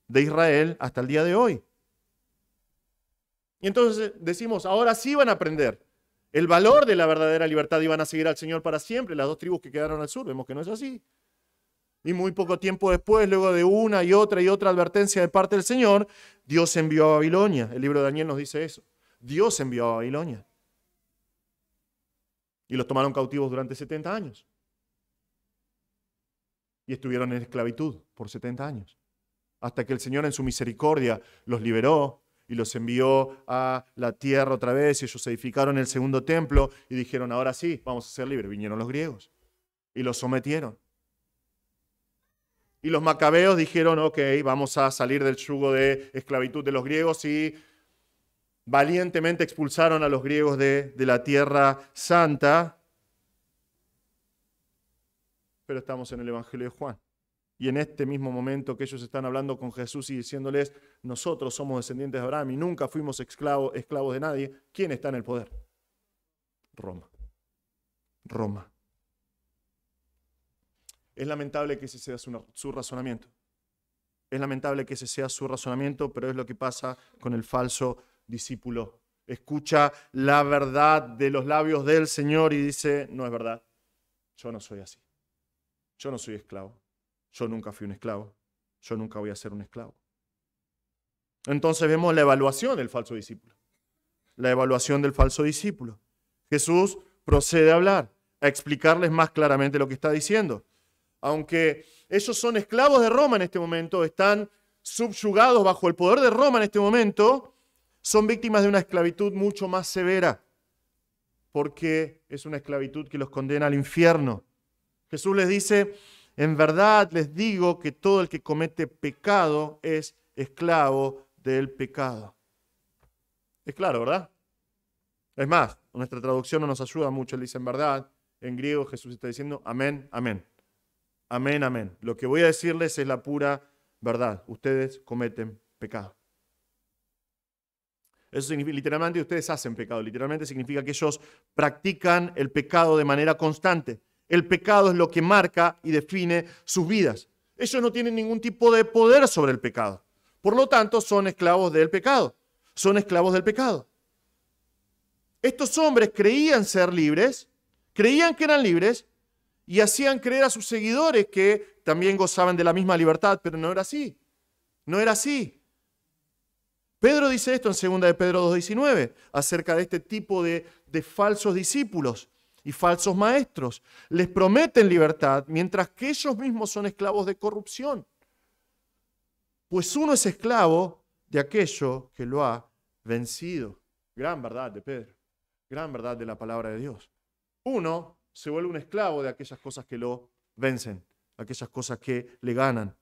de Israel hasta el día de hoy. Y entonces decimos, ahora sí van a aprender el valor de la verdadera libertad y van a seguir al Señor para siempre. Las 2 tribus que quedaron al sur, vemos que no es así. Y muy poco tiempo después, luego de una y otra advertencia de parte del Señor, Dios envió a Babilonia. El libro de Daniel nos dice eso. Dios envió a Babilonia. Y los tomaron cautivos durante 70 años. Y estuvieron en esclavitud por 70 años. Hasta que el Señor en su misericordia los liberó y los envió a la tierra otra vez. Y ellos edificaron el segundo templo y dijeron, ahora sí, vamos a ser libres. Vinieron los griegos y los sometieron. Y los macabeos dijeron, ok, vamos a salir del yugo de esclavitud de los griegos y valientemente expulsaron a los griegos de la tierra santa. Pero estamos en el Evangelio de Juan. Y en este mismo momento que ellos están hablando con Jesús y diciéndoles, nosotros somos descendientes de Abraham y nunca fuimos esclavos de nadie, ¿quién está en el poder? Roma. Es lamentable que ese sea su razonamiento. Es lamentable que ese sea su razonamiento, pero es lo que pasa con el falso discípulo. Escucha la verdad de los labios del Señor y dice, no es verdad, yo no soy así. Yo no soy esclavo. Yo nunca fui un esclavo. Yo nunca voy a ser un esclavo. Entonces vemos la evaluación del falso discípulo. La evaluación del falso discípulo. Jesús procede a hablar, a explicarles más claramente lo que está diciendo. Aunque ellos son esclavos de Roma en este momento, están subyugados bajo el poder de Roma en este momento, son víctimas de una esclavitud mucho más severa, porque es una esclavitud que los condena al infierno. Jesús les dice, en verdad les digo que todo el que comete pecado es esclavo del pecado. Es claro, ¿verdad? Es más, nuestra traducción no nos ayuda mucho, él dice en verdad, en griego Jesús está diciendo amén, amén. Amén, amén. Lo que voy a decirles es la pura verdad. Ustedes cometen pecado. Eso significa, literalmente, ustedes hacen pecado. Literalmente significa que ellos practican el pecado de manera constante. El pecado es lo que marca y define sus vidas. Ellos no tienen ningún tipo de poder sobre el pecado. Por lo tanto, son esclavos del pecado. Son esclavos del pecado. Estos hombres creían ser libres, creían que eran libres, y hacían creer a sus seguidores que también gozaban de la misma libertad, pero no era así. No era así. Pedro dice esto en 2 de Pedro 2:19, acerca de este tipo de falsos discípulos y falsos maestros. Les prometen libertad, mientras que ellos mismos son esclavos de corrupción. Pues uno es esclavo de aquello que lo ha vencido. Gran verdad de Pedro. Gran verdad de la palabra de Dios. Uno se vuelve un esclavo de aquellas cosas que lo vencen, aquellas cosas que le ganan.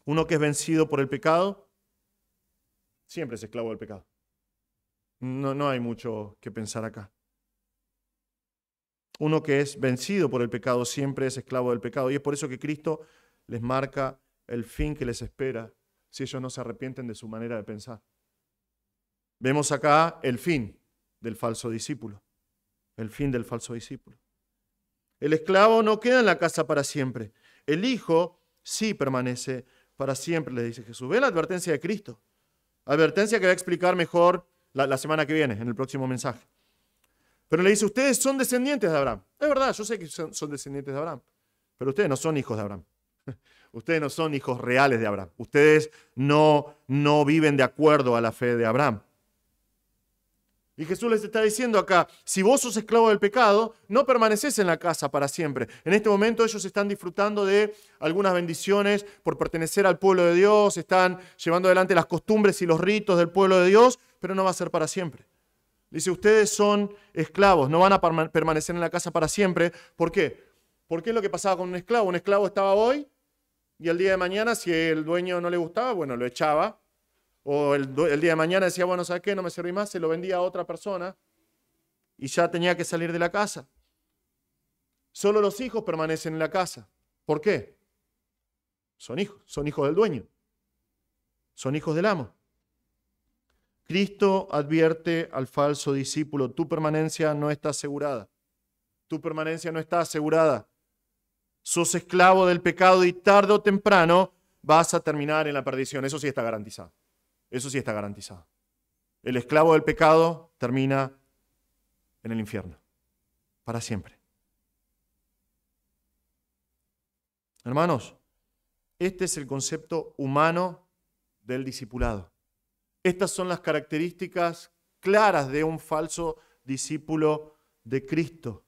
Uno que es vencido por el pecado, siempre es esclavo del pecado. No hay mucho que pensar acá. Uno que es vencido por el pecado siempre es esclavo del pecado. Y es por eso que Cristo les marca el fin que les espera si ellos no se arrepienten de su manera de pensar. Vemos acá el fin del falso discípulo. El fin del falso discípulo. El esclavo no queda en la casa para siempre. El hijo sí permanece para siempre, le dice Jesús. Ve la advertencia de Cristo. Advertencia que va a explicar mejor la semana que viene, en el próximo mensaje. Pero le dice, ustedes son descendientes de Abraham. Es verdad, yo sé que son descendientes de Abraham. Pero ustedes no son hijos de Abraham. Ustedes no son hijos reales de Abraham. Ustedes no viven de acuerdo a la fe de Abraham. Y Jesús les está diciendo acá, si vos sos esclavo del pecado, no permaneces en la casa para siempre. En este momento ellos están disfrutando de algunas bendiciones por pertenecer al pueblo de Dios, están llevando adelante las costumbres y los ritos del pueblo de Dios, pero no va a ser para siempre. Dice, ustedes son esclavos, no van a permanecer en la casa para siempre. ¿Por qué? Porque es lo que pasaba con un esclavo. Un esclavo estaba hoy y el día de mañana, si el dueño no le gustaba, bueno, lo echaba. O el día de mañana decía, bueno, ¿sabes qué? No me serví más, se lo vendía a otra persona y ya tenía que salir de la casa. Solo los hijos permanecen en la casa. ¿Por qué? Son hijos del dueño. Son hijos del amo. Cristo advierte al falso discípulo, tu permanencia no está asegurada. Tu permanencia no está asegurada. Sos esclavo del pecado y tarde o temprano vas a terminar en la perdición. Eso sí está garantizado. Eso sí está garantizado. El esclavo del pecado termina en el infierno. Para siempre. Hermanos, este es el concepto humano del discipulado. Estas son las características claras de un falso discípulo de Cristo.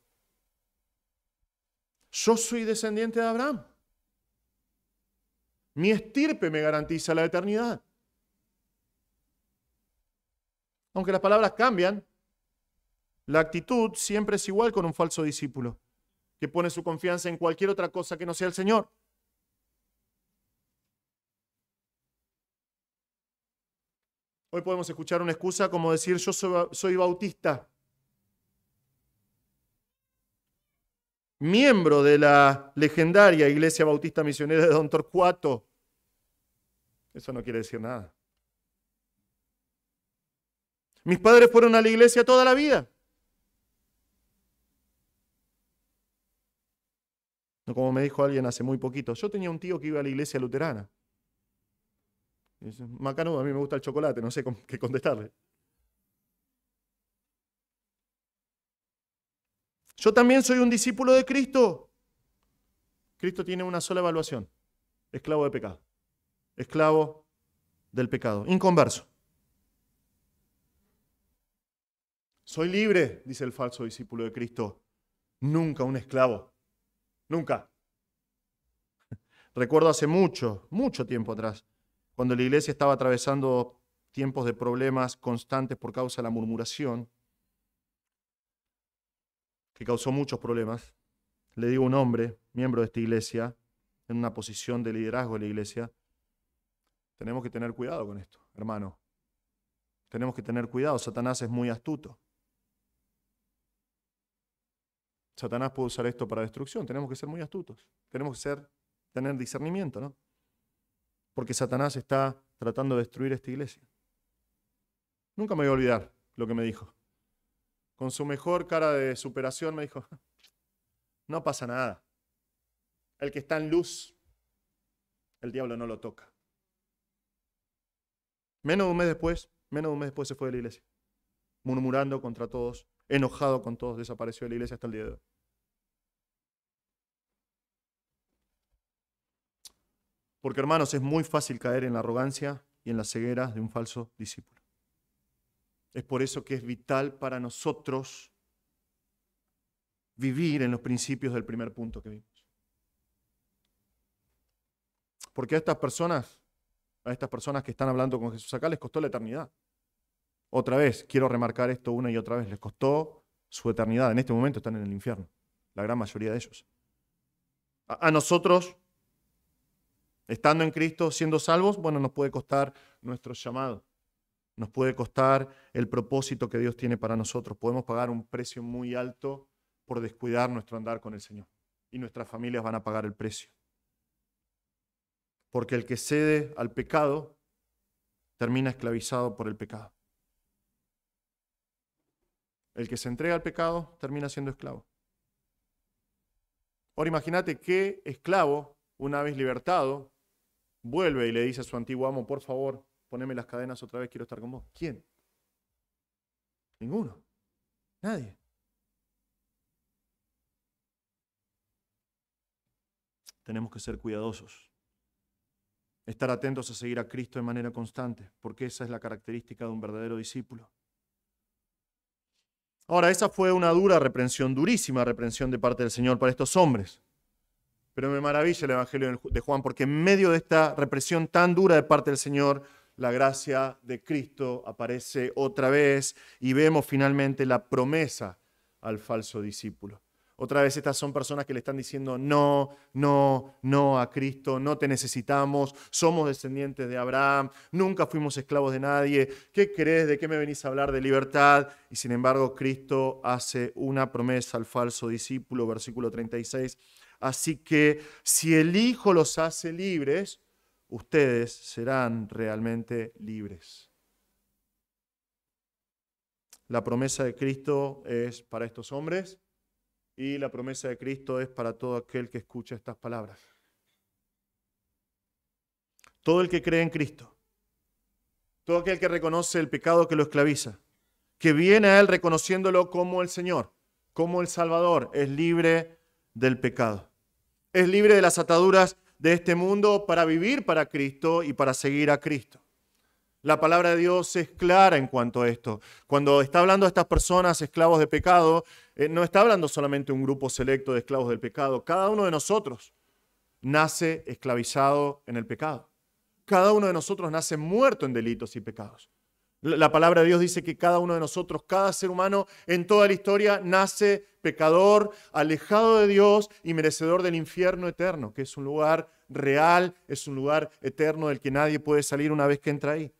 Yo soy descendiente de Abraham. Mi estirpe me garantiza la eternidad. Aunque las palabras cambian, la actitud siempre es igual con un falso discípulo, que pone su confianza en cualquier otra cosa que no sea el Señor. Hoy podemos escuchar una excusa como decir, yo soy bautista, miembro de la legendaria Iglesia Bautista Misionera de Don Torcuato. Eso no quiere decir nada. Mis padres fueron a la iglesia toda la vida. No, como me dijo alguien hace muy poquito, yo tenía un tío que iba a la iglesia luterana. Y dice, macanudo, a mí me gusta el chocolate, no sé qué contestarle. Yo también soy un discípulo de Cristo. Cristo tiene una sola evaluación: esclavo de pecado. Esclavo del pecado, inconverso. Soy libre, dice el falso discípulo de Cristo. Nunca un esclavo. Nunca. Recuerdo hace mucho tiempo atrás, cuando la iglesia estaba atravesando tiempos de problemas constantes por causa de la murmuración, que causó muchos problemas. Le digo a un hombre, miembro de esta iglesia, en una posición de liderazgo de la iglesia, tenemos que tener cuidado con esto, hermano. Tenemos que tener cuidado, Satanás es muy astuto. Satanás puede usar esto para destrucción, tenemos que ser muy astutos, tenemos que tener discernimiento, ¿no? Porque Satanás está tratando de destruir esta iglesia. Nunca me voy a olvidar lo que me dijo. Con su mejor cara de superación me dijo, no pasa nada. El que está en luz, el diablo no lo toca. Menos de un mes después se fue de la iglesia, murmurando contra todos, enojado con todos, desapareció de la iglesia hasta el día de hoy. Porque, hermanos, es muy fácil caer en la arrogancia y en la ceguera de un falso discípulo. Es por eso que es vital para nosotros vivir en los principios del primer punto que vimos. Porque a estas personas que están hablando con Jesús acá les costó la eternidad. Otra vez, quiero remarcar esto una y otra vez, les costó su eternidad. En este momento están en el infierno, la gran mayoría de ellos. A nosotros, estando en Cristo, siendo salvos, bueno, nos puede costar nuestro llamado. Nos puede costar el propósito que Dios tiene para nosotros. Podemos pagar un precio muy alto por descuidar nuestro andar con el Señor. Y nuestras familias van a pagar el precio. Porque el que cede al pecado termina esclavizado por el pecado. El que se entrega al pecado termina siendo esclavo. Ahora imagínate qué esclavo, una vez libertado, vuelve y le dice a su antiguo amo, por favor, poneme las cadenas otra vez, quiero estar con vos. ¿Quién? Ninguno. Nadie. Tenemos que ser cuidadosos. Estar atentos a seguir a Cristo de manera constante, porque esa es la característica de un verdadero discípulo. Ahora, esa fue una dura reprensión, durísima reprensión de parte del Señor para estos hombres. Pero me maravilla el Evangelio de Juan, porque en medio de esta represión tan dura de parte del Señor, la gracia de Cristo aparece otra vez y vemos finalmente la promesa al falso discípulo. Otra vez estas son personas que le están diciendo no, no, no a Cristo, no te necesitamos, somos descendientes de Abraham, nunca fuimos esclavos de nadie, ¿qué crees? ¿De qué me venís a hablar de libertad? Y sin embargo Cristo hace una promesa al falso discípulo, versículo 36, así que si el Hijo los hace libres, ustedes serán realmente libres. La promesa de Cristo es para estos hombres. Y la promesa de Cristo es para todo aquel que escucha estas palabras. Todo el que cree en Cristo, todo aquel que reconoce el pecado que lo esclaviza, que viene a Él reconociéndolo como el Señor, como el Salvador, es libre del pecado. Es libre de las ataduras de este mundo para vivir para Cristo y para seguir a Cristo. La palabra de Dios es clara en cuanto a esto. Cuando está hablando a estas personas esclavos de pecado, no está hablando solamente de un grupo selecto de esclavos del pecado. Cada uno de nosotros nace esclavizado en el pecado. Cada uno de nosotros nace muerto en delitos y pecados. La palabra de Dios dice que cada uno de nosotros, cada ser humano en toda la historia nace pecador, alejado de Dios y merecedor del infierno eterno, que es un lugar real, es un lugar eterno del que nadie puede salir una vez que entra ahí.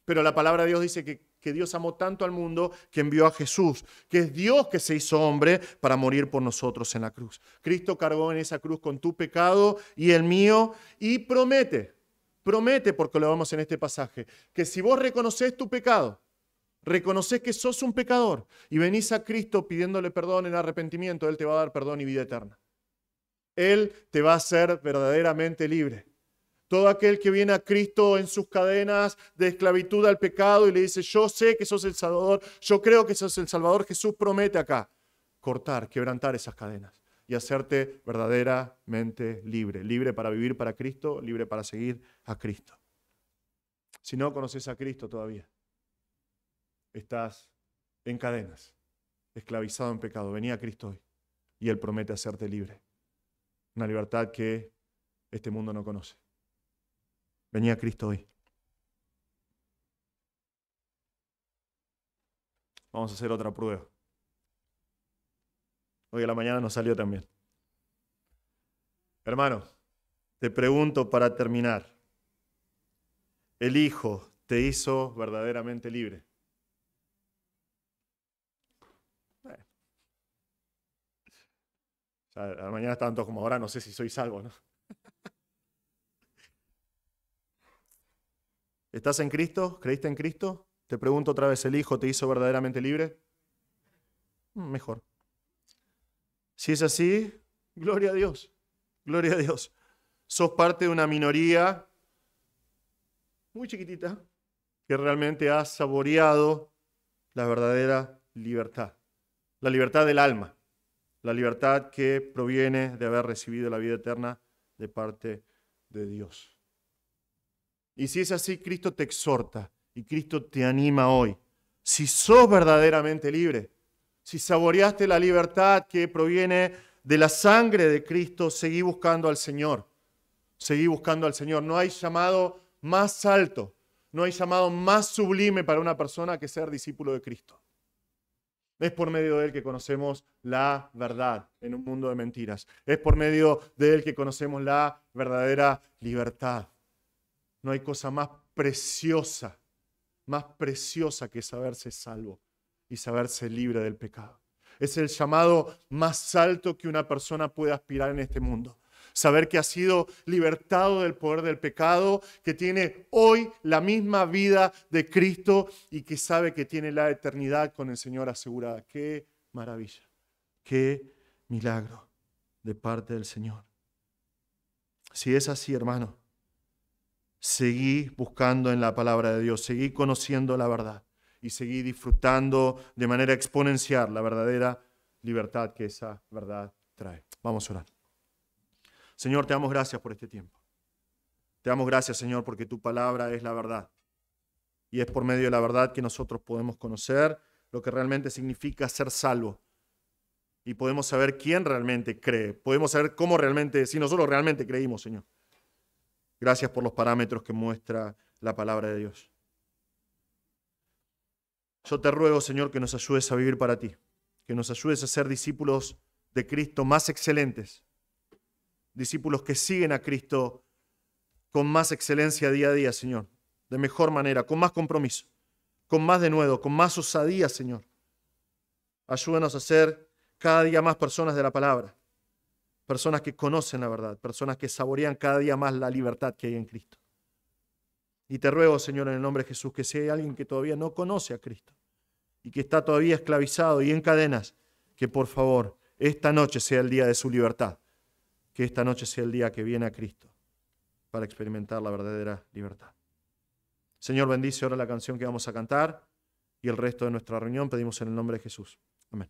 Pero la palabra de Dios dice que Dios amó tanto al mundo que envió a Jesús, que es Dios que se hizo hombre para morir por nosotros en la cruz. Cristo cargó en esa cruz con tu pecado y el mío y promete, porque lo vemos en este pasaje, que si vos reconoces tu pecado, reconoces que sos un pecador y venís a Cristo pidiéndole perdón en arrepentimiento, Él te va a dar perdón y vida eterna. Él te va a hacer verdaderamente libre. Todo aquel que viene a Cristo en sus cadenas de esclavitud al pecado y le dice, yo sé que sos el Salvador, yo creo que sos el Salvador, Jesús promete acá cortar, quebrantar esas cadenas y hacerte verdaderamente libre. Libre para vivir para Cristo, libre para seguir a Cristo. Si no conoces a Cristo todavía, estás en cadenas, esclavizado en pecado. Vení a Cristo hoy y Él promete hacerte libre. Una libertad que este mundo no conoce. Vení a Cristo hoy. Vamos a hacer otra prueba. Hoy a la mañana nos salió también. Hermano, te pregunto para terminar. ¿El Hijo te hizo verdaderamente libre? Bueno. A la mañana estaban todos como ahora, no sé si soy salvo, ¿no? ¿Estás en Cristo? ¿Creíste en Cristo? Te pregunto otra vez, ¿el Hijo te hizo verdaderamente libre? Mejor. Si es así, gloria a Dios. Gloria a Dios. Sos parte de una minoría muy chiquitita que realmente ha saboreado la verdadera libertad. La libertad del alma. La libertad que proviene de haber recibido la vida eterna de parte de Dios. Y si es así, Cristo te exhorta y Cristo te anima hoy. Si sos verdaderamente libre, si saboreaste la libertad que proviene de la sangre de Cristo, seguí buscando al Señor. Seguí buscando al Señor. No hay llamado más alto, no hay llamado más sublime para una persona que ser discípulo de Cristo. Es por medio de Él que conocemos la verdad en un mundo de mentiras. Es por medio de Él que conocemos la verdadera libertad. No hay cosa más preciosa que saberse salvo y saberse libre del pecado. Es el llamado más alto que una persona puede aspirar en este mundo. Saber que ha sido libertado del poder del pecado, que tiene hoy la misma vida de Cristo y que sabe que tiene la eternidad con el Señor asegurada. ¡Qué maravilla! ¡Qué milagro de parte del Señor! Si es así, hermano, seguí buscando en la palabra de Dios, seguí conociendo la verdad y seguí disfrutando de manera exponencial la verdadera libertad que esa verdad trae. Vamos a orar. Señor, te damos gracias por este tiempo. Te damos gracias, Señor, porque tu palabra es la verdad. Y es por medio de la verdad que nosotros podemos conocer lo que realmente significa ser salvo. Y podemos saber quién realmente cree. Podemos saber cómo realmente, si nosotros realmente creímos, Señor. Gracias por los parámetros que muestra la palabra de Dios. Yo te ruego, Señor, que nos ayudes a vivir para ti. Que nos ayudes a ser discípulos de Cristo más excelentes, discípulos que siguen a Cristo con más excelencia día a día, Señor, de mejor manera, con más compromiso, con más denuedo, con más osadía, Señor. Ayúdanos a ser cada día más personas de la palabra, personas que conocen la verdad, personas que saborean cada día más la libertad que hay en Cristo. Y te ruego, Señor, en el nombre de Jesús, que si hay alguien que todavía no conoce a Cristo y que está todavía esclavizado y en cadenas, que por favor esta noche sea el día de su libertad, que esta noche sea el día que viene a Cristo para experimentar la verdadera libertad. Señor, bendice ahora la canción que vamos a cantar y el resto de nuestra reunión pedimos en el nombre de Jesús. Amén.